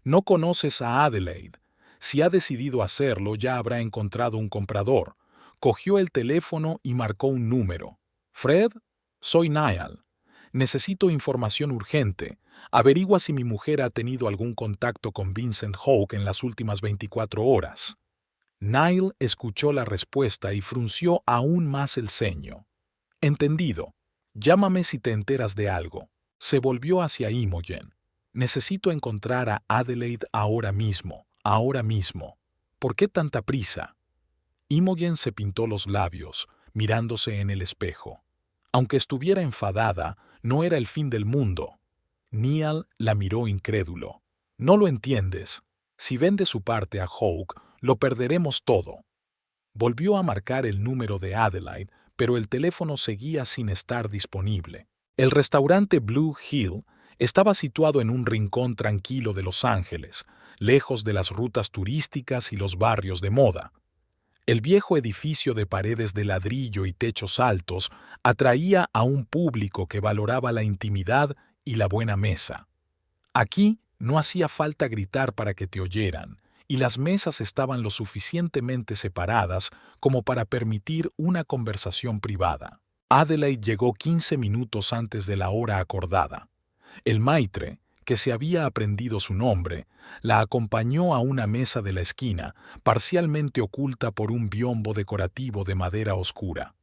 «No conoces a Adelaide. Si ha decidido hacerlo, ya habrá encontrado un comprador». Cogió el teléfono y marcó un número. «Fred, soy Niall. Necesito información urgente. Averigua si mi mujer ha tenido algún contacto con Vincent Houck en las últimas 24 horas». Niall escuchó la respuesta y frunció aún más el ceño. «Entendido. Llámame si te enteras de algo». Se volvió hacia Imogen. «Necesito encontrar a Adelaide ahora mismo, ahora mismo. ¿Por qué tanta prisa?» Imogen se pintó los labios, mirándose en el espejo. Aunque estuviera enfadada, no era el fin del mundo. Niall la miró incrédulo. «No lo entiendes. Si vende su parte a Houck, lo perderemos todo». Volvió a marcar el número de Adelaide, pero el teléfono seguía sin estar disponible. El restaurante Blue Hill estaba situado en un rincón tranquilo de Los Ángeles, lejos de las rutas turísticas y los barrios de moda. El viejo edificio de paredes de ladrillo y techos altos atraía a un público que valoraba la intimidad y la buena mesa. Aquí no hacía falta gritar para que te oyeran, y las mesas estaban lo suficientemente separadas como para permitir una conversación privada. Adelaide llegó 15 minutos antes de la hora acordada. El maitre, que se había aprendido su nombre, la acompañó a una mesa de la esquina, parcialmente oculta por un biombo decorativo de madera oscura.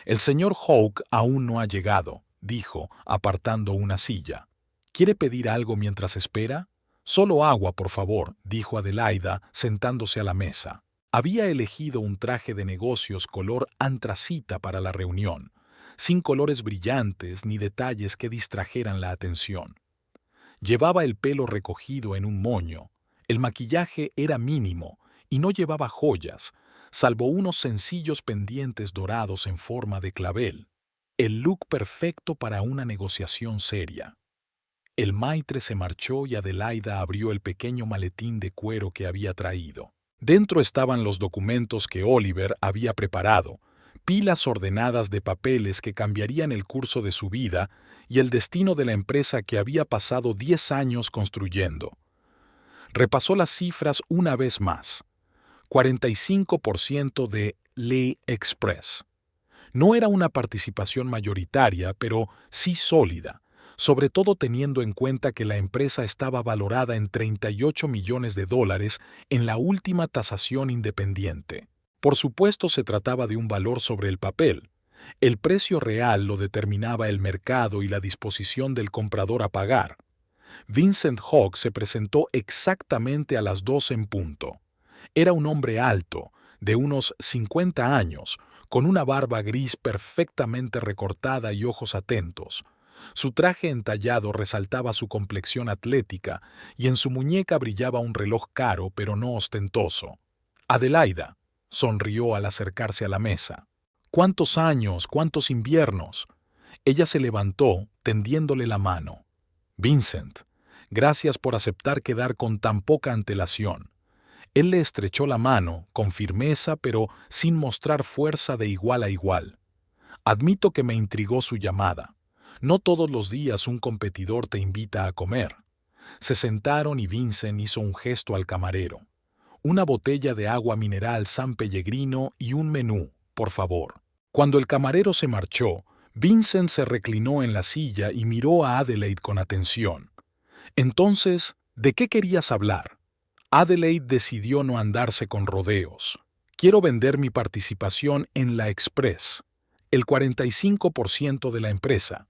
«El señor Houck aún no ha llegado», dijo, apartando una silla. «¿Quiere pedir algo mientras espera?» «Solo agua, por favor», dijo Adelaida, sentándose a la mesa. Había elegido un traje de negocios color antracita para la reunión, sin colores brillantes ni detalles que distrajeran la atención. Llevaba el pelo recogido en un moño, el maquillaje era mínimo y no llevaba joyas, salvo unos sencillos pendientes dorados en forma de clavel. El look perfecto para una negociación seria. El maitre se marchó y Adelaida abrió el pequeño maletín de cuero que había traído. Dentro estaban los documentos que Oliver había preparado, pilas ordenadas de papeles que cambiarían el curso de su vida y el destino de la empresa que había pasado 10 años construyendo. Repasó las cifras una vez más. 45% de Lee Express. No era una participación mayoritaria, pero sí sólida, sobre todo teniendo en cuenta que la empresa estaba valorada en $38 millones en la última tasación independiente. Por supuesto, se trataba de un valor sobre el papel. El precio real lo determinaba el mercado y la disposición del comprador a pagar. Vincent Hogg se presentó exactamente a las 2 en punto. Era un hombre alto, de unos 50 años, con una barba gris perfectamente recortada y ojos atentos. Su traje entallado resaltaba su complexión atlética y en su muñeca brillaba un reloj caro pero no ostentoso. Adelaida sonrió al acercarse a la mesa. «¿Cuántos años, cuántos inviernos?» Ella se levantó, tendiéndole la mano. «Vincent, gracias por aceptar quedar con tan poca antelación». Él le estrechó la mano, con firmeza pero sin mostrar fuerza de igual a igual. «Admito que me intrigó su llamada. No todos los días un competidor te invita a comer». Se sentaron y Vincent hizo un gesto al camarero. «Una botella de agua mineral San Pellegrino y un menú, por favor». Cuando el camarero se marchó, Vincent se reclinó en la silla y miró a Adelaide con atención. «Entonces, ¿de qué querías hablar?» Adelaide decidió no andarse con rodeos. «Quiero vender mi participación en la Express, el 45% de la empresa».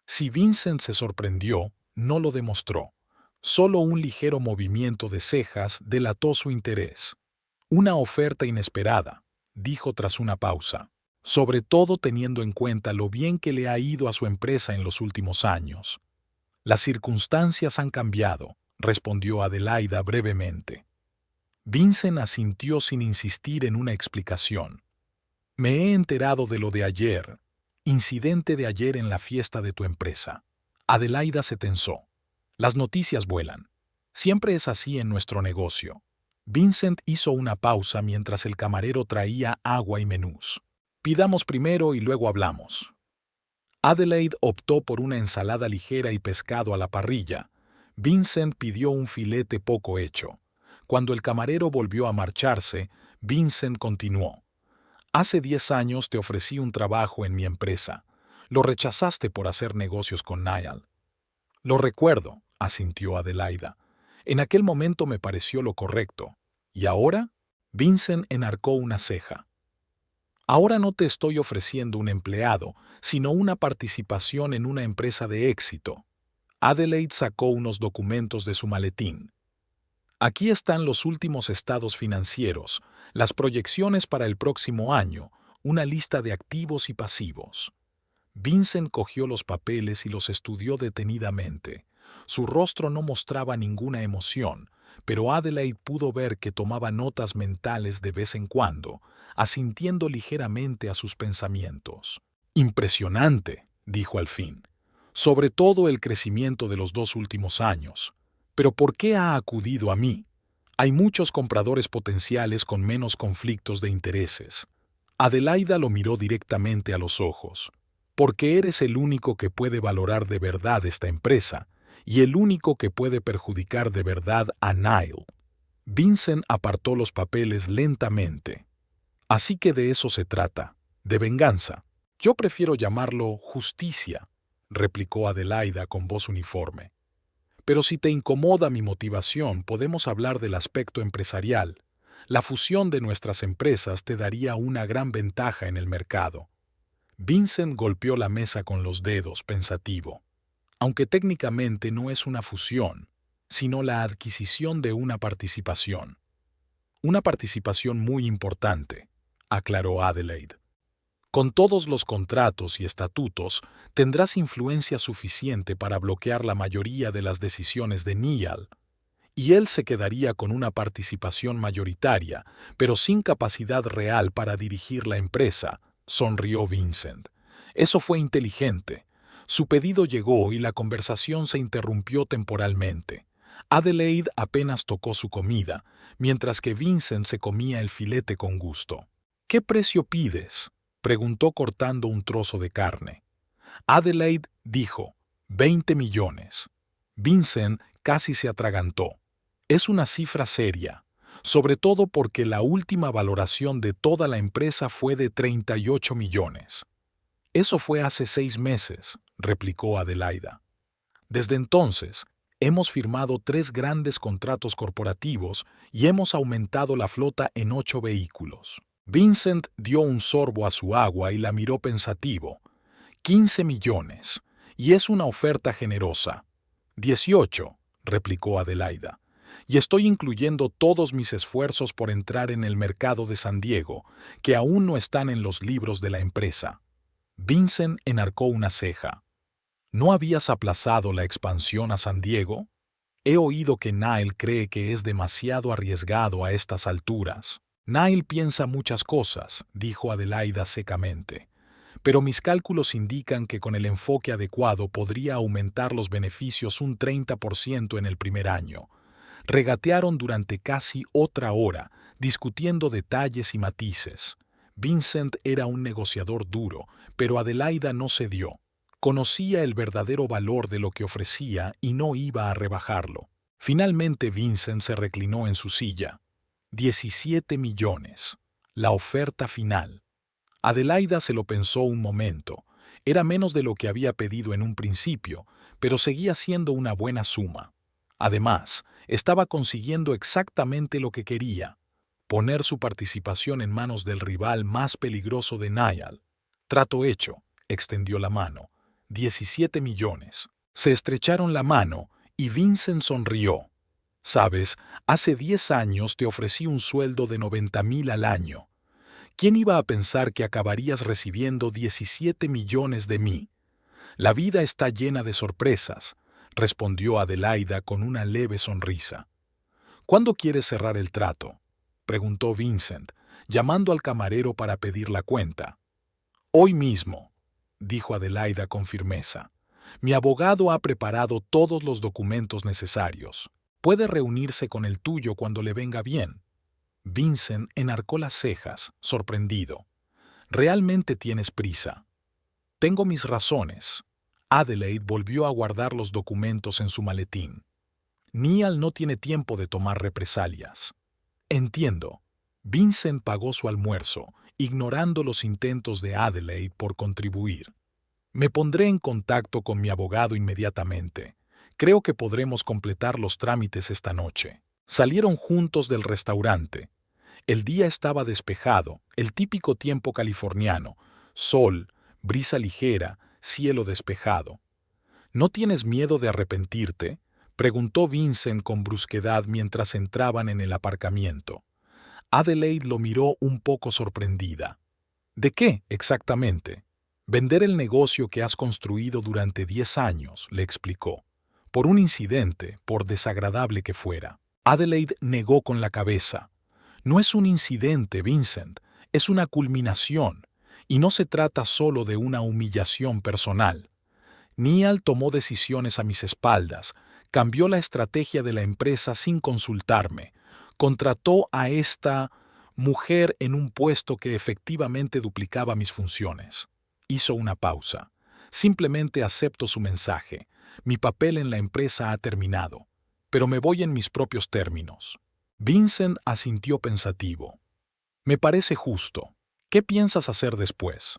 Si Vincent se sorprendió, no lo demostró. Solo un ligero movimiento de cejas delató su interés. «Una oferta inesperada», dijo tras una pausa, «sobre todo teniendo en cuenta lo bien que le ha ido a su empresa en los últimos años». «Las circunstancias han cambiado», respondió Adelaida brevemente. Vincent asintió sin insistir en una explicación. «Me he enterado de lo de ayer, incidente de ayer en la fiesta de tu empresa». Adelaida se tensó. «Las noticias vuelan. Siempre es así en nuestro negocio». Vincent hizo una pausa mientras el camarero traía agua y menús. «Pidamos primero y luego hablamos». Adelaide optó por una ensalada ligera y pescado a la parrilla. Vincent pidió un filete poco hecho. Cuando el camarero volvió a marcharse, Vincent continuó. «Hace 10 años te ofrecí un trabajo en mi empresa. Lo rechazaste por hacer negocios con Niall». «Lo recuerdo», asintió Adelaida. «En aquel momento me pareció lo correcto. ¿Y ahora?» Vincent enarcó una ceja. «Ahora no te estoy ofreciendo un empleado, sino una participación en una empresa de éxito». Adelaide sacó unos documentos de su maletín. «Aquí están los últimos estados financieros, las proyecciones para el próximo año, una lista de activos y pasivos». Vincent cogió los papeles y los estudió detenidamente. Su rostro no mostraba ninguna emoción, pero Adelaide pudo ver que tomaba notas mentales de vez en cuando, asintiendo ligeramente a sus pensamientos. «Impresionante», dijo al fin. «Sobre todo el crecimiento de los 2 últimos años. Pero ¿por qué ha acudido a mí? Hay muchos compradores potenciales con menos conflictos de intereses». Adelaida lo miró directamente a los ojos. «Porque eres el único que puede valorar de verdad esta empresa y el único que puede perjudicar de verdad a Niall». Vincent apartó los papeles lentamente. «Así que de eso se trata, de venganza». «Yo prefiero llamarlo justicia», replicó Adelaida con voz uniforme. «Pero si te incomoda mi motivación, podemos hablar del aspecto empresarial. La fusión de nuestras empresas te daría una gran ventaja en el mercado». Vincent golpeó la mesa con los dedos, pensativo. «Aunque técnicamente no es una fusión, sino la adquisición de una participación». «Una participación muy importante», aclaró Adelaide. «Con todos los contratos y estatutos, tendrás influencia suficiente para bloquear la mayoría de las decisiones de Niall, y él se quedaría con una participación mayoritaria, pero sin capacidad real para dirigir la empresa», sonrió Vincent. «Eso fue inteligente». Su pedido llegó y la conversación se interrumpió temporalmente. Adelaide apenas tocó su comida, mientras que Vincent se comía el filete con gusto. «¿Qué precio pides?», preguntó cortando un trozo de carne. Adelaide dijo, 20 millones. Vincent casi se atragantó. «Es una cifra seria, sobre todo porque la última valoración de toda la empresa fue de 38 millones. «Eso fue hace 6 meses», replicó Adelaida. Desde entonces, hemos firmado 3 grandes contratos corporativos y hemos aumentado la flota en 8 vehículos. Vincent dio un sorbo a su agua y la miró pensativo. 15 millones. Y es una oferta generosa. 18, replicó Adelaida. Y estoy incluyendo todos mis esfuerzos por entrar en el mercado de San Diego, que aún no están en los libros de la empresa. Vincent enarcó una ceja. ¿No habías aplazado la expansión a San Diego? He oído que Niall cree que es demasiado arriesgado a estas alturas. Niall piensa muchas cosas, dijo Adelaida secamente. Pero mis cálculos indican que con el enfoque adecuado podría aumentar los beneficios un 30% en el primer año. Regatearon durante casi otra hora, discutiendo detalles y matices. Vincent era un negociador duro, pero Adelaida no cedió. Conocía el verdadero valor de lo que ofrecía y no iba a rebajarlo. Finalmente Vincent se reclinó en su silla. 17 millones. La oferta final. Adelaida se lo pensó un momento. Era menos de lo que había pedido en un principio, pero seguía siendo una buena suma. Además, estaba consiguiendo exactamente lo que quería: poner su participación en manos del rival más peligroso de Niall. Trato hecho, extendió la mano. 17 millones. Se estrecharon la mano y Vincent sonrió. Sabes, hace 10 años te ofrecí un sueldo de 90,000 al año. ¿Quién iba a pensar que acabarías recibiendo 17 millones de mí? La vida está llena de sorpresas, respondió Adelaida con una leve sonrisa. ¿Cuándo quieres cerrar el trato?, preguntó Vincent, llamando al camarero para pedir la cuenta. Hoy mismo, dijo Adelaida con firmeza. Mi abogado ha preparado todos los documentos necesarios. Puede reunirse con el tuyo cuando le venga bien. Vincent enarcó las cejas, sorprendido. ¿Realmente tienes prisa? Tengo mis razones. Adelaide volvió a guardar los documentos en su maletín. Niall no tiene tiempo de tomar represalias. Entiendo. Vincent pagó su almuerzo, ignorando los intentos de Adelaide por contribuir. Me pondré en contacto con mi abogado inmediatamente. Creo que podremos completar los trámites esta noche. Salieron juntos del restaurante. El día estaba despejado, el típico tiempo californiano: sol, brisa ligera, cielo despejado. ¿No tienes miedo de arrepentirte?, preguntó Vincent con brusquedad mientras entraban en el aparcamiento. Adelaide lo miró un poco sorprendida. ¿De qué, exactamente? Vender el negocio que has construido durante 10 años, le explicó. Por un incidente, por desagradable que fuera. Adelaide negó con la cabeza. No es un incidente, Vincent, es una culminación, y no se trata solo de una humillación personal. Niall tomó decisiones a mis espaldas, cambió la estrategia de la empresa sin consultarme, contrató a esta mujer en un puesto que efectivamente duplicaba mis funciones. Hizo una pausa. Simplemente acepto su mensaje. Mi papel en la empresa ha terminado, pero me voy en mis propios términos. Vincent asintió pensativo. Me parece justo. ¿Qué piensas hacer después?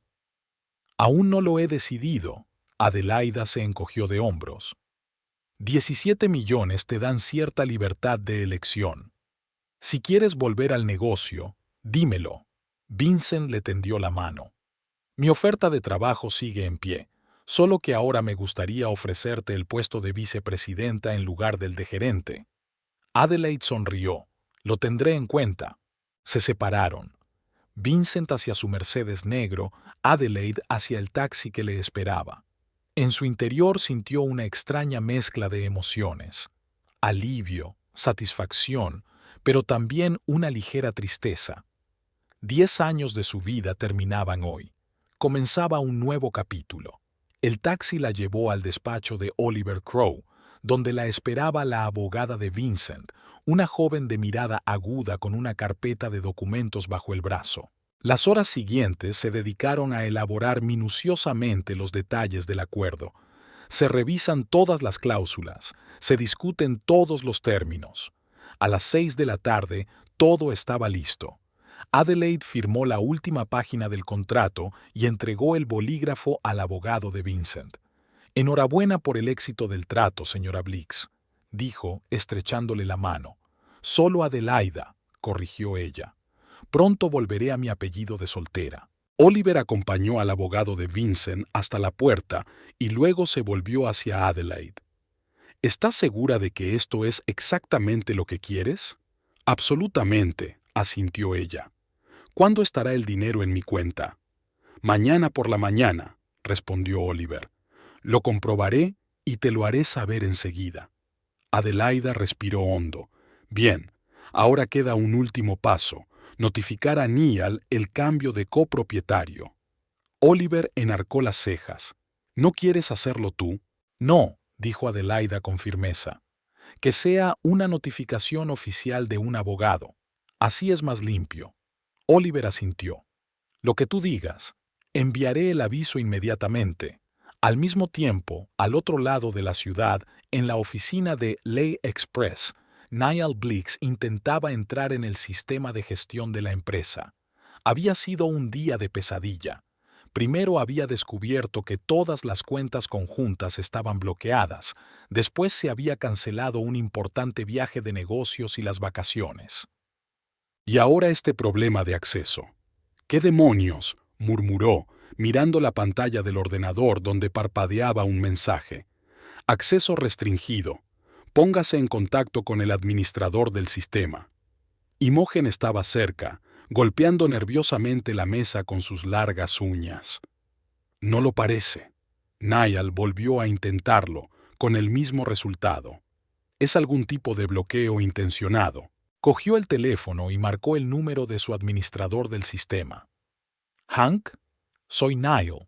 Aún no lo he decidido. Adelaida se encogió de hombros. 17 millones te dan cierta libertad de elección. Si quieres volver al negocio, dímelo. Vincent le tendió la mano. Mi oferta de trabajo sigue en pie, solo que ahora me gustaría ofrecerte el puesto de vicepresidenta en lugar del de gerente. Adelaide sonrió. Lo tendré en cuenta. Se separaron. Vincent hacia su Mercedes negro, Adelaide hacia el taxi que le esperaba. En su interior sintió una extraña mezcla de emociones: alivio, satisfacción, pero también una ligera tristeza. 10 años de su vida terminaban hoy. Comenzaba un nuevo capítulo. El taxi la llevó al despacho de Oliver Crowe, donde la esperaba la abogada de Vincent, una joven de mirada aguda con una carpeta de documentos bajo el brazo. Las horas siguientes se dedicaron a elaborar minuciosamente los detalles del acuerdo. Se revisan todas las cláusulas, se discuten todos los términos. A las 6 de la tarde todo estaba listo. Adelaide firmó la última página del contrato y entregó el bolígrafo al abogado de Vincent. Enhorabuena por el éxito del trato, señora Blix, dijo, estrechándole la mano. Solo Adelaida, corrigió ella. Pronto volveré a mi apellido de soltera. Oliver acompañó al abogado de Vincent hasta la puerta y luego se volvió hacia Adelaide. ¿Estás segura de que esto es exactamente lo que quieres? Absolutamente, asintió ella. ¿Cuándo estará el dinero en mi cuenta? Mañana por la mañana, respondió Oliver. Lo comprobaré y te lo haré saber enseguida. Adelaida respiró hondo. Bien, ahora queda un último paso, notificar a Niall el cambio de copropietario. Oliver enarcó las cejas. ¿No quieres hacerlo tú? No, dijo Adelaida con firmeza. Que sea una notificación oficial de un abogado. Así es más limpio. Oliver asintió. Lo que tú digas. Enviaré el aviso inmediatamente. Al mismo tiempo, al otro lado de la ciudad, en la oficina de Ley Express, Niall Blix intentaba entrar en el sistema de gestión de la empresa. Había sido un día de pesadilla. Primero había descubierto que todas las cuentas conjuntas estaban bloqueadas. Después se había cancelado un importante viaje de negocios y las vacaciones. Y ahora este problema de acceso. ¿Qué demonios?, murmuró, mirando la pantalla del ordenador donde parpadeaba un mensaje. Acceso restringido. Póngase en contacto con el administrador del sistema. Imogen estaba cerca, golpeando nerviosamente la mesa con sus largas uñas. No lo parece. Niall volvió a intentarlo, con el mismo resultado. Es algún tipo de bloqueo intencionado. Cogió el teléfono y marcó el número de su administrador del sistema. «Hank, soy Niall.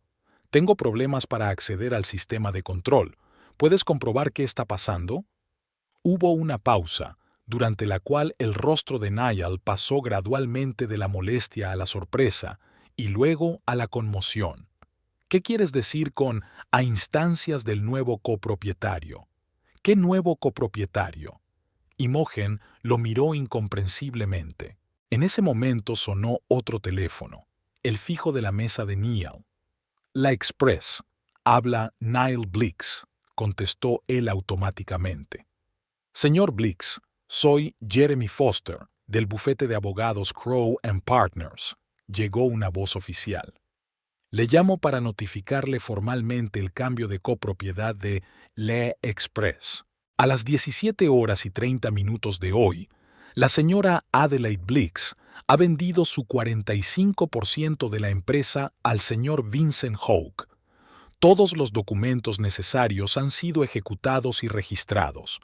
Tengo problemas para acceder al sistema de control. ¿Puedes comprobar qué está pasando?» Hubo una pausa, durante la cual el rostro de Niall pasó gradualmente de la molestia a la sorpresa y luego a la conmoción. ¿Qué quieres decir con «a instancias del nuevo copropietario»? ¿Qué nuevo copropietario? Imogen lo miró incomprensiblemente. En ese momento sonó otro teléfono, el fijo de la mesa de Niall. «La Express. Habla Niall Blix», contestó él automáticamente. «Señor Blix, soy Jeremy Foster, del bufete de abogados Crowe & Partners», llegó una voz oficial. «Le llamo para notificarle formalmente el cambio de copropiedad de Le Express. A las 17:30 de hoy, la señora Adelaide Blix ha vendido su 45% de la empresa al señor Vincent Houck. Todos los documentos necesarios han sido ejecutados y registrados.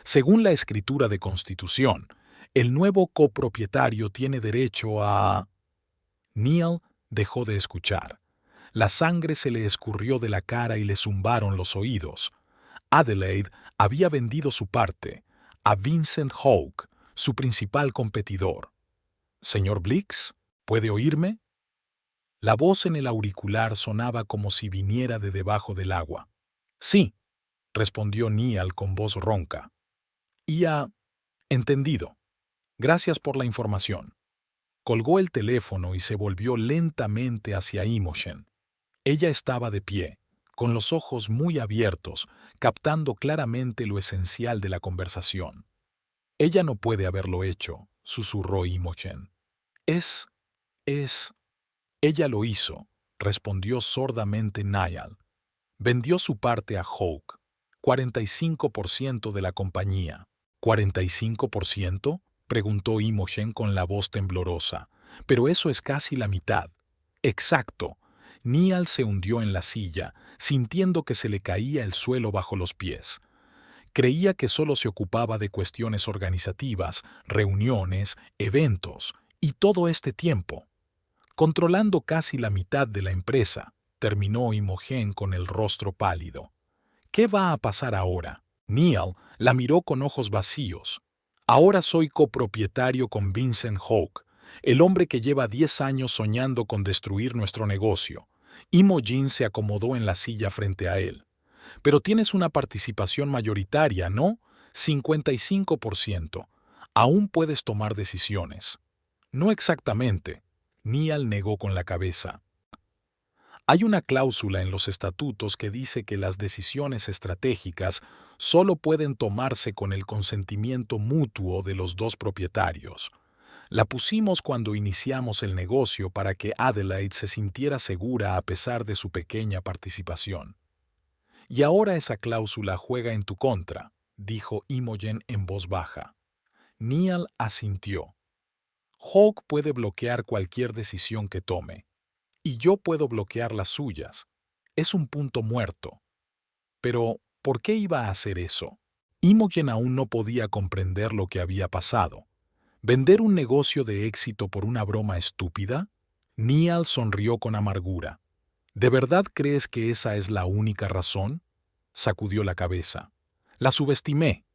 Según la escritura de constitución, el nuevo copropietario tiene derecho a...» Niall dejó de escuchar. La sangre se le escurrió de la cara y le zumbaron los oídos. Adelaide había vendido su parte a Vincent Houck, su principal competidor. «Señor Blix, ¿puede oírme?» La voz en el auricular sonaba como si viniera de debajo del agua. «Sí», respondió Niall con voz ronca. Entendido. Gracias por la información». Colgó el teléfono y se volvió lentamente hacia Imogen. Ella estaba de pie, con los ojos muy abiertos, captando claramente lo esencial de la conversación. «Ella no puede haberlo hecho», susurró Imogen. «Es... Ella lo hizo», respondió sordamente Niall. «Vendió su parte a Houck, 45% de la compañía». «¿45%?» preguntó Imogen con la voz temblorosa. «Pero eso es casi la mitad». «Exacto». Niall se hundió en la silla, sintiendo que se le caía el suelo bajo los pies. Creía que solo se ocupaba de cuestiones organizativas, reuniones, eventos, y todo este tiempo. Controlando casi la mitad de la empresa, terminó Imogen con el rostro pálido. «¿Qué va a pasar ahora?» Niall la miró con ojos vacíos. «Ahora soy copropietario con Vincent Houck, el hombre que lleva 10 años soñando con destruir nuestro negocio». Imogen se acomodó en la silla frente a él. «Pero tienes una participación mayoritaria, ¿no? 55%. Aún puedes tomar decisiones». «No exactamente», Niall negó con la cabeza. Hay una cláusula en los estatutos que dice que las decisiones estratégicas solo pueden tomarse con el consentimiento mutuo de los dos propietarios. La pusimos cuando iniciamos el negocio para que Adelaide se sintiera segura a pesar de su pequeña participación. Y ahora esa cláusula juega en tu contra, dijo Imogen en voz baja. Neal asintió. Hawk puede bloquear cualquier decisión que tome, y yo puedo bloquear las suyas. Es un punto muerto. Pero, ¿por qué iba a hacer eso? Imogen aún no podía comprender lo que había pasado. ¿Vender un negocio de éxito por una broma estúpida? Neal sonrió con amargura. ¿De verdad crees que esa es la única razón? Sacudió la cabeza. La subestimé.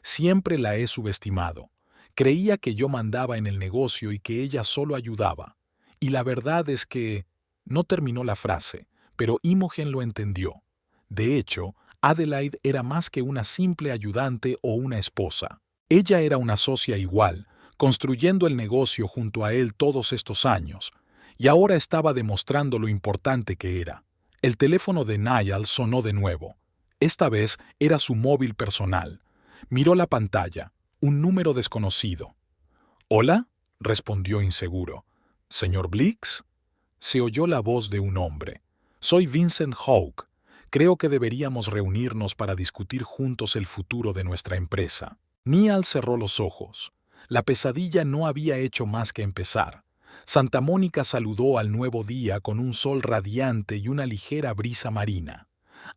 Siempre la he subestimado. Creía que yo mandaba en el negocio y que ella solo ayudaba. Y la verdad es que... No terminó la frase, pero Imogen lo entendió. De hecho, Adelaide era más que una simple ayudante o una esposa. Ella era una socia igual, construyendo el negocio junto a él todos estos años, y ahora estaba demostrando lo importante que era. El teléfono de Niall sonó de nuevo. Esta vez era su móvil personal. Miró la pantalla, un número desconocido. «¿Hola?», respondió inseguro. «¿Señor Blix?». Se oyó la voz de un hombre. «Soy Vincent Hawke. Creo que deberíamos reunirnos para discutir juntos el futuro de nuestra empresa». Neal cerró los ojos. La pesadilla no había hecho más que empezar. Santa Mónica saludó al nuevo día con un sol radiante y una ligera brisa marina.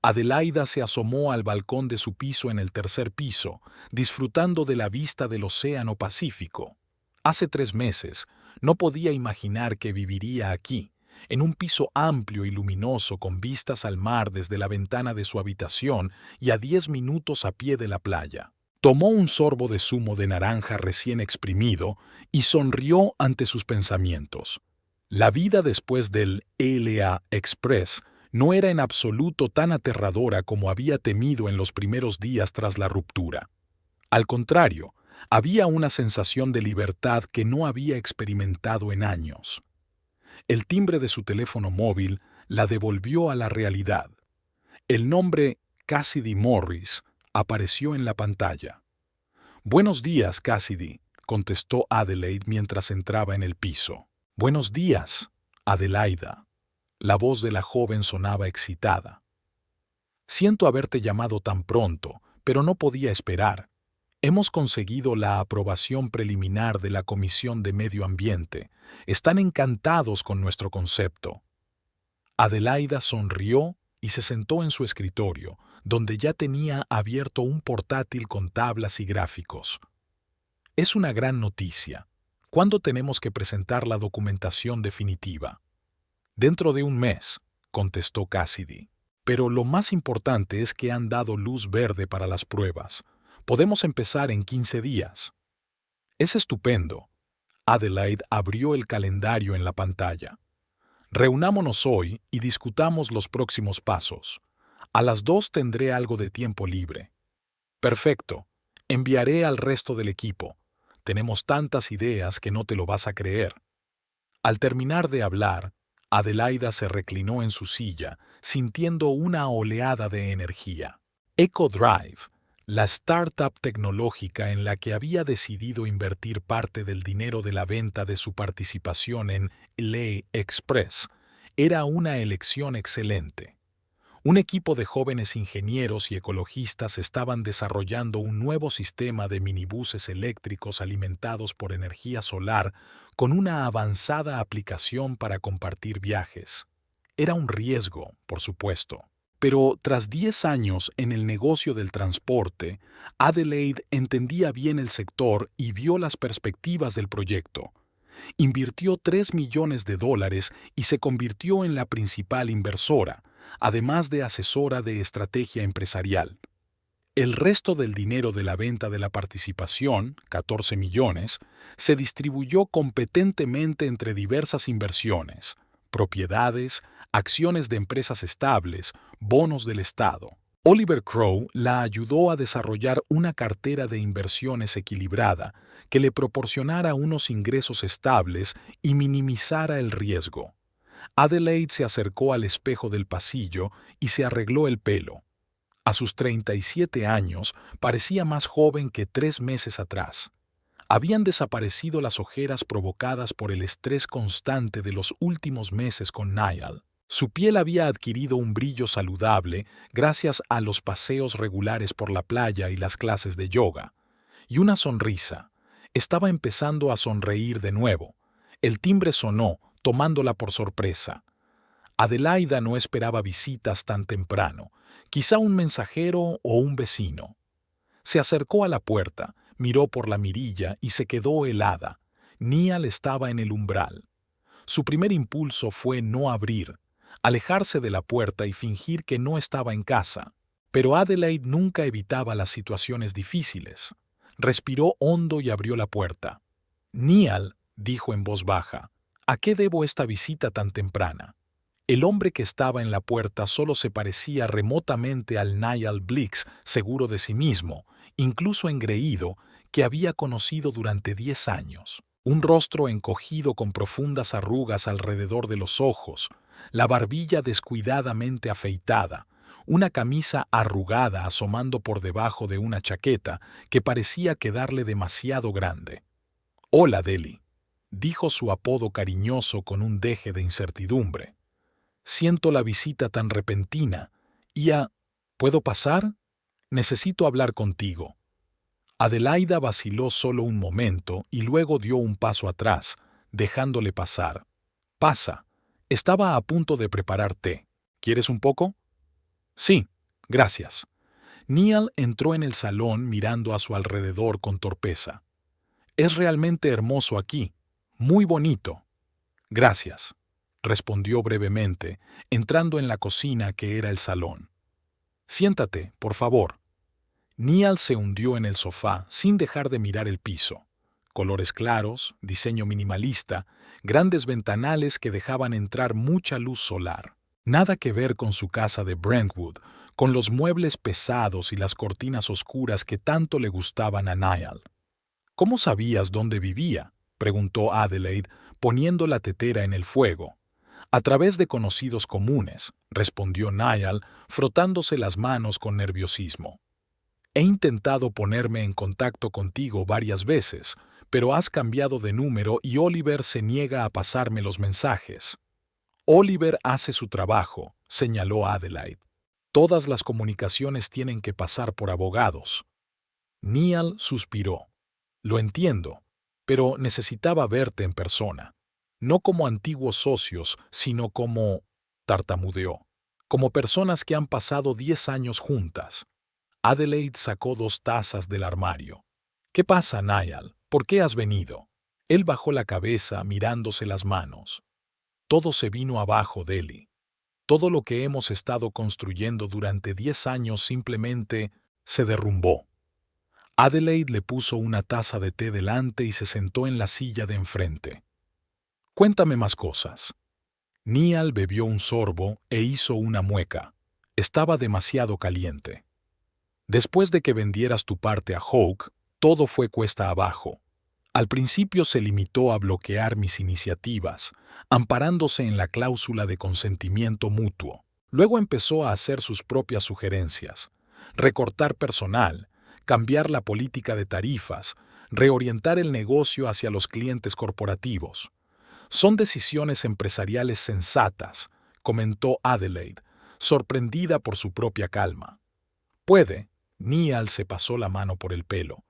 Adelaida se asomó al balcón de su piso en el tercer piso, disfrutando de la vista del Océano Pacífico. Hace 3 meses, no podía imaginar que viviría aquí, en un piso amplio y luminoso con vistas al mar desde la ventana de su habitación y a 10 minutos a pie de la playa. Tomó un sorbo de zumo de naranja recién exprimido y sonrió ante sus pensamientos. La vida después del LA Express no era en absoluto tan aterradora como había temido en los primeros días tras la ruptura. Al contrario, había una sensación de libertad que no había experimentado en años. El timbre de su teléfono móvil la devolvió a la realidad. El nombre Cassidy Morris apareció en la pantalla. «Buenos días, Cassidy», contestó Adelaide mientras entraba en el piso. «Buenos días, Adelaida». La voz de la joven sonaba excitada. «Siento haberte llamado tan pronto, pero no podía esperar. Hemos conseguido la aprobación preliminar de la Comisión de Medio Ambiente. Están encantados con nuestro concepto». Adelaida sonrió y se sentó en su escritorio, donde ya tenía abierto un portátil con tablas y gráficos. «Es una gran noticia. ¿Cuándo tenemos que presentar la documentación definitiva?» «Dentro de un mes», contestó Cassidy. «Pero lo más importante es que han dado luz verde para las pruebas. Podemos empezar en 15 días». «Es estupendo». Adelaide abrió el calendario en la pantalla. «Reunámonos hoy y discutamos los próximos pasos. A las 2 tendré algo de tiempo libre». «Perfecto. Enviaré al resto del equipo. Tenemos tantas ideas que no te lo vas a creer». Al terminar de hablar, Adelaida se reclinó en su silla, sintiendo una oleada de energía. Eco Drive, la startup tecnológica en la que había decidido invertir parte del dinero de la venta de su participación en LA Express, era una elección excelente. Un equipo de jóvenes ingenieros y ecologistas estaban desarrollando un nuevo sistema de minibuses eléctricos alimentados por energía solar con una avanzada aplicación para compartir viajes. Era un riesgo, por supuesto. Pero tras 10 años en el negocio del transporte, Adelaide entendía bien el sector y vio las perspectivas del proyecto. Invirtió $3 millones y se convirtió en la principal inversora, además de asesora de estrategia empresarial. El resto del dinero de la venta de la participación, 14 millones, se distribuyó competentemente entre diversas inversiones, propiedades, acciones de empresas estables, bonos del Estado. Oliver Crowe la ayudó a desarrollar una cartera de inversiones equilibrada que le proporcionara unos ingresos estables y minimizara el riesgo. Adelaide se acercó al espejo del pasillo y se arregló el pelo. A sus 37 años parecía más joven que 3 meses atrás. Habían desaparecido las ojeras provocadas por el estrés constante de los últimos meses con Niall. Su piel había adquirido un brillo saludable gracias a los paseos regulares por la playa y las clases de yoga. Y una sonrisa. Estaba empezando a sonreír de nuevo. El timbre sonó, tomándola por sorpresa. Adelaida no esperaba visitas tan temprano, quizá un mensajero o un vecino. Se acercó a la puerta, miró por la mirilla y se quedó helada. Niall estaba en el umbral. Su primer impulso fue no abrir, alejarse de la puerta y fingir que no estaba en casa. Pero Adelaide nunca evitaba las situaciones difíciles. Respiró hondo y abrió la puerta. «Niall», dijo en voz baja, «¿a qué debo esta visita tan temprana?» El hombre que estaba en la puerta solo se parecía remotamente al Niall Blix, seguro de sí mismo, incluso engreído, que había conocido durante 10 años. Un rostro encogido con profundas arrugas alrededor de los ojos, la barbilla descuidadamente afeitada, una camisa arrugada asomando por debajo de una chaqueta que parecía quedarle demasiado grande. «Hola, Deli», dijo su apodo cariñoso con un deje de incertidumbre. «Siento la visita tan repentina. ¿Puedo pasar? Necesito hablar contigo». Adelaida vaciló solo un momento y luego dio un paso atrás, dejándole pasar. «Pasa. Estaba a punto de preparar té. ¿Quieres un poco?» «Sí, gracias». Niall entró en el salón mirando a su alrededor con torpeza. «Es realmente hermoso aquí. Muy bonito». «Gracias», respondió brevemente, entrando en la cocina que era el salón. «Siéntate, por favor». Niall se hundió en el sofá sin dejar de mirar el piso. Colores claros, diseño minimalista, grandes ventanales que dejaban entrar mucha luz solar. Nada que ver con su casa de Brentwood, con los muebles pesados y las cortinas oscuras que tanto le gustaban a Niall. «¿Cómo sabías dónde vivía?», preguntó Adelaide, poniendo la tetera en el fuego. «A través de conocidos comunes», respondió Niall, frotándose las manos con nerviosismo. «He intentado ponerme en contacto contigo varias veces, pero has cambiado de número y Oliver se niega a pasarme los mensajes». «Oliver hace su trabajo», señaló Adelaide. «Todas las comunicaciones tienen que pasar por abogados». Niall suspiró. «Lo entiendo, pero necesitaba verte en persona. No como antiguos socios, sino como…» tartamudeó. «Como personas que han pasado 10 años juntas». Adelaide sacó 2 tazas del armario. «¿Qué pasa, Niall? ¿Por qué has venido?» Él bajó la cabeza mirándose las manos. «Todo se vino abajo, Deli. Todo lo que hemos estado construyendo durante 10 años simplemente se derrumbó». Adelaide le puso una taza de té delante y se sentó en la silla de enfrente. «Cuéntame más cosas». Niall bebió un sorbo e hizo una mueca. Estaba demasiado caliente. «Después de que vendieras tu parte a Hawke, todo fue cuesta abajo. Al principio se limitó a bloquear mis iniciativas, amparándose en la cláusula de consentimiento mutuo. Luego empezó a hacer sus propias sugerencias, recortar personal, cambiar la política de tarifas, reorientar el negocio hacia los clientes corporativos. Son decisiones empresariales sensatas», comentó Adelaide, sorprendida por su propia calma. «Puede», Niall se pasó la mano por el pelo,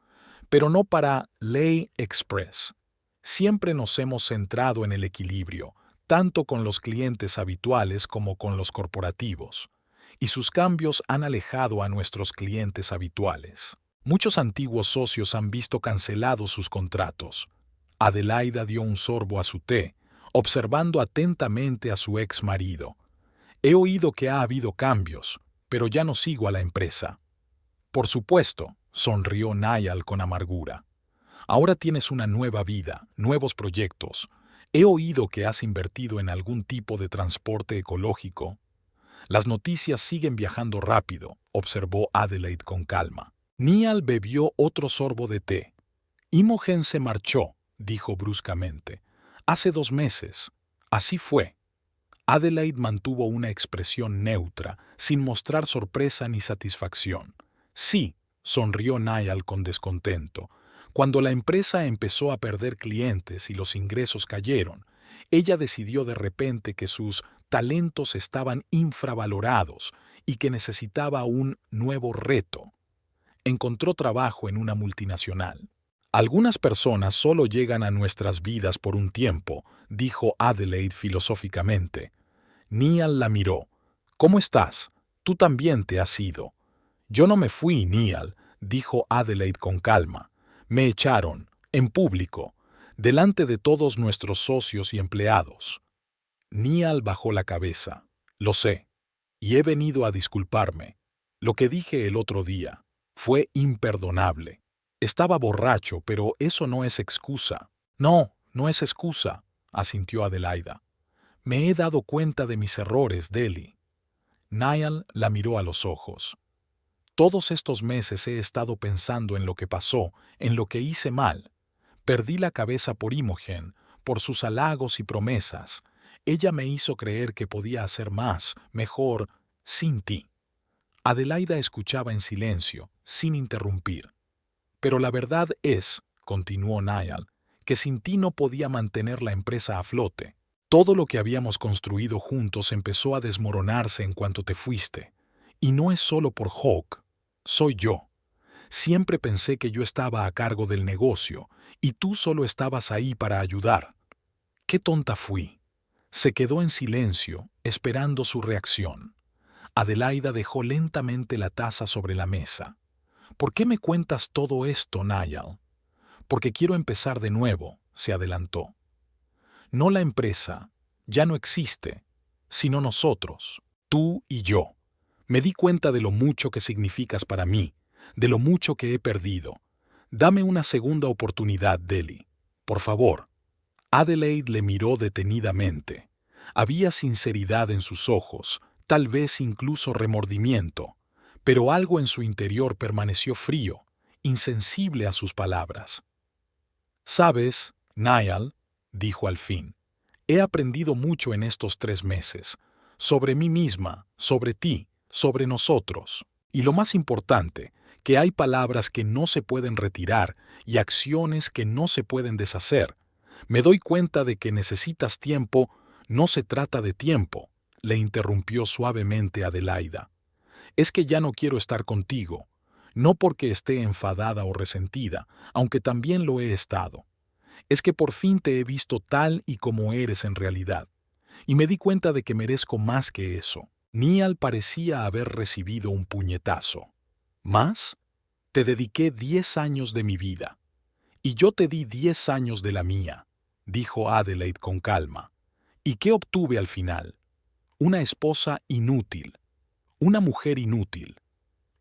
«pero no para Ley Express. Siempre nos hemos centrado en el equilibrio, tanto con los clientes habituales como con los corporativos, y sus cambios han alejado a nuestros clientes habituales. Muchos antiguos socios han visto cancelados sus contratos». Adelaida dio un sorbo a su té, observando atentamente a su ex marido. «He oído que ha habido cambios, pero ya no sigo a la empresa». «Por supuesto», sonrió Niall con amargura. «Ahora tienes una nueva vida, nuevos proyectos. He oído que has invertido en algún tipo de transporte ecológico». «Las noticias siguen viajando rápido», observó Adelaide con calma. Niall bebió otro sorbo de té. «Imogen se marchó», dijo bruscamente. «Hace 2 meses. Así fue». Adelaide mantuvo una expresión neutra, sin mostrar sorpresa ni satisfacción. Sí, sonrió Niall con descontento. Cuando la empresa empezó a perder clientes y los ingresos cayeron, ella decidió de repente que sus talentos estaban infravalorados y que necesitaba un nuevo reto. Encontró trabajo en una multinacional. Algunas personas solo llegan a nuestras vidas por un tiempo, dijo Adelaide filosóficamente. Niall la miró. ¿Cómo estás? Tú también te has ido. Yo no me fui, Niall, dijo Adelaide con calma. Me echaron, en público, delante de todos nuestros socios y empleados. Niall bajó la cabeza. Lo sé. Y he venido a disculparme. Lo que dije el otro día fue imperdonable. Estaba borracho, pero eso no es excusa. No, no es excusa, asintió Adelaida. Me he dado cuenta de mis errores, Deli. Niall la miró a los ojos. Todos estos meses he estado pensando en lo que pasó, en lo que hice mal. Perdí la cabeza por Imogen, por sus halagos y promesas. Ella me hizo creer que podía hacer más, mejor, sin ti. Adelaida escuchaba en silencio, sin interrumpir. Pero la verdad es, continuó Niall, que sin ti no podía mantener la empresa a flote. Todo lo que habíamos construido juntos empezó a desmoronarse en cuanto te fuiste. Y no es solo por Hawk, soy yo. Siempre pensé que yo estaba a cargo del negocio y tú solo estabas ahí para ayudar. ¡Qué tonta fui! Se quedó en silencio, esperando su reacción. Adelaida dejó lentamente la taza sobre la mesa. ¿Por qué me cuentas todo esto, Niall? Porque quiero empezar de nuevo, se adelantó. No la empresa, ya no existe, sino nosotros, tú y yo. Me di cuenta de lo mucho que significas para mí, de lo mucho que he perdido. Dame una segunda oportunidad, Deli. Por favor. Adelaide le miró detenidamente. Había sinceridad en sus ojos, tal vez incluso remordimiento, pero algo en su interior permaneció frío, insensible a sus palabras. «Sabes, Niall», dijo al fin, «he aprendido mucho en estos 3 meses, sobre mí misma, sobre ti, sobre nosotros. Y lo más importante, que hay palabras que no se pueden retirar y acciones que no se pueden deshacer. Me doy cuenta de que necesitas tiempo, no se trata de tiempo», le interrumpió suavemente Adelaida. «Es que ya no quiero estar contigo, no porque esté enfadada o resentida, aunque también lo he estado. Es que por fin te he visto tal y como eres en realidad, y me di cuenta de que merezco más que eso». Niall parecía haber recibido un puñetazo. ¿Más? Te dediqué 10 años de mi vida. Y yo te di 10 años de la mía, dijo Adelaide con calma. ¿Y qué obtuve al final? Una esposa inútil. Una mujer inútil.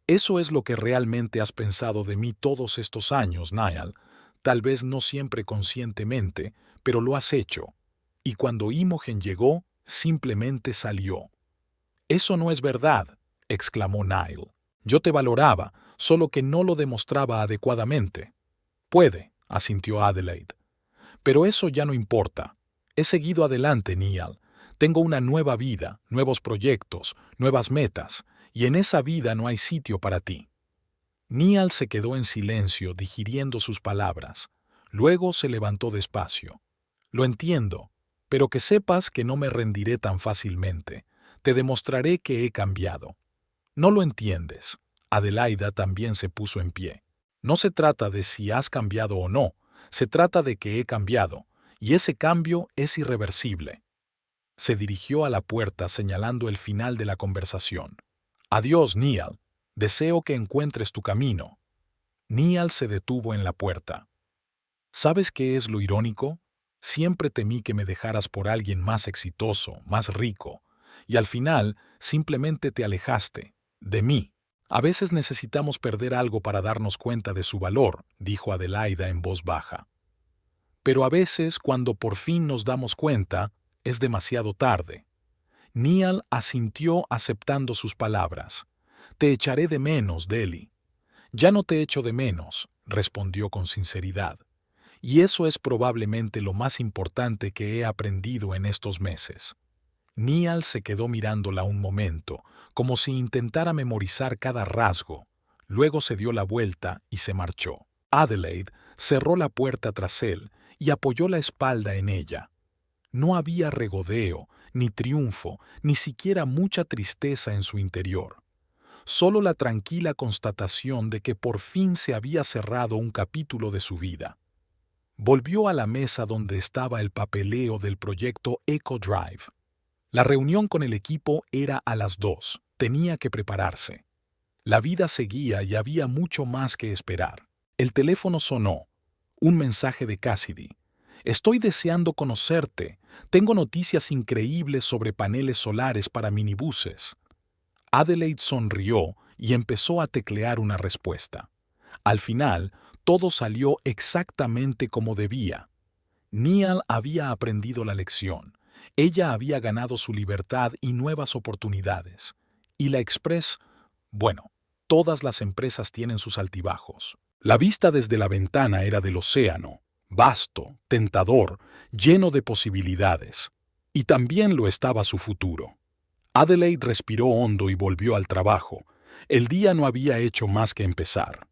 Eso es lo que realmente has pensado de mí todos estos años, Niall. Tal vez no siempre conscientemente, pero lo has hecho. Y cuando Imogen llegó, simplemente salió. «Eso no es verdad», exclamó Niall. «Yo te valoraba, solo que no lo demostraba adecuadamente». «Puede», asintió Adelaide. «Pero eso ya no importa. He seguido adelante, Niall. Tengo una nueva vida, nuevos proyectos, nuevas metas, y en esa vida no hay sitio para ti». Niall se quedó en silencio, digiriendo sus palabras. Luego se levantó despacio. «Lo entiendo, pero que sepas que no me rendiré tan fácilmente. Te demostraré que he cambiado». «No lo entiendes». Adelaida también se puso en pie. «No se trata de si has cambiado o no, se trata de que he cambiado, y ese cambio es irreversible». Se dirigió a la puerta señalando el final de la conversación. «Adiós, Niall. Deseo que encuentres tu camino». Niall se detuvo en la puerta. «¿Sabes qué es lo irónico? Siempre temí que me dejaras por alguien más exitoso, más rico, y al final simplemente te alejaste, de mí». «A veces necesitamos perder algo para darnos cuenta de su valor», dijo Adelaida en voz baja. «Pero a veces, cuando por fin nos damos cuenta, es demasiado tarde». Niall asintió aceptando sus palabras. «Te echaré de menos, Deli». «Ya no te echo de menos», respondió con sinceridad. «Y eso es probablemente lo más importante que he aprendido en estos meses». Niall se quedó mirándola un momento, como si intentara memorizar cada rasgo. Luego se dio la vuelta y se marchó. Adelaide cerró la puerta tras él y apoyó la espalda en ella. No había regodeo, ni triunfo, ni siquiera mucha tristeza en su interior. Solo la tranquila constatación de que por fin se había cerrado un capítulo de su vida. Volvió a la mesa donde estaba el papeleo del proyecto Eco Drive. La reunión con el equipo era a las 2. Tenía que prepararse. La vida seguía y había mucho más que esperar. El teléfono sonó. Un mensaje de Cassidy. Estoy deseando conocerte. Tengo noticias increíbles sobre paneles solares para minibuses. Adelaide sonrió y empezó a teclear una respuesta. Al final, todo salió exactamente como debía. Niall había aprendido la lección. Ella había ganado su libertad y nuevas oportunidades. Y la Express, bueno, todas las empresas tienen sus altibajos. La vista desde la ventana era del océano, vasto, tentador, lleno de posibilidades. Y también lo estaba su futuro. Adelaide respiró hondo y volvió al trabajo. El día no había hecho más que empezar.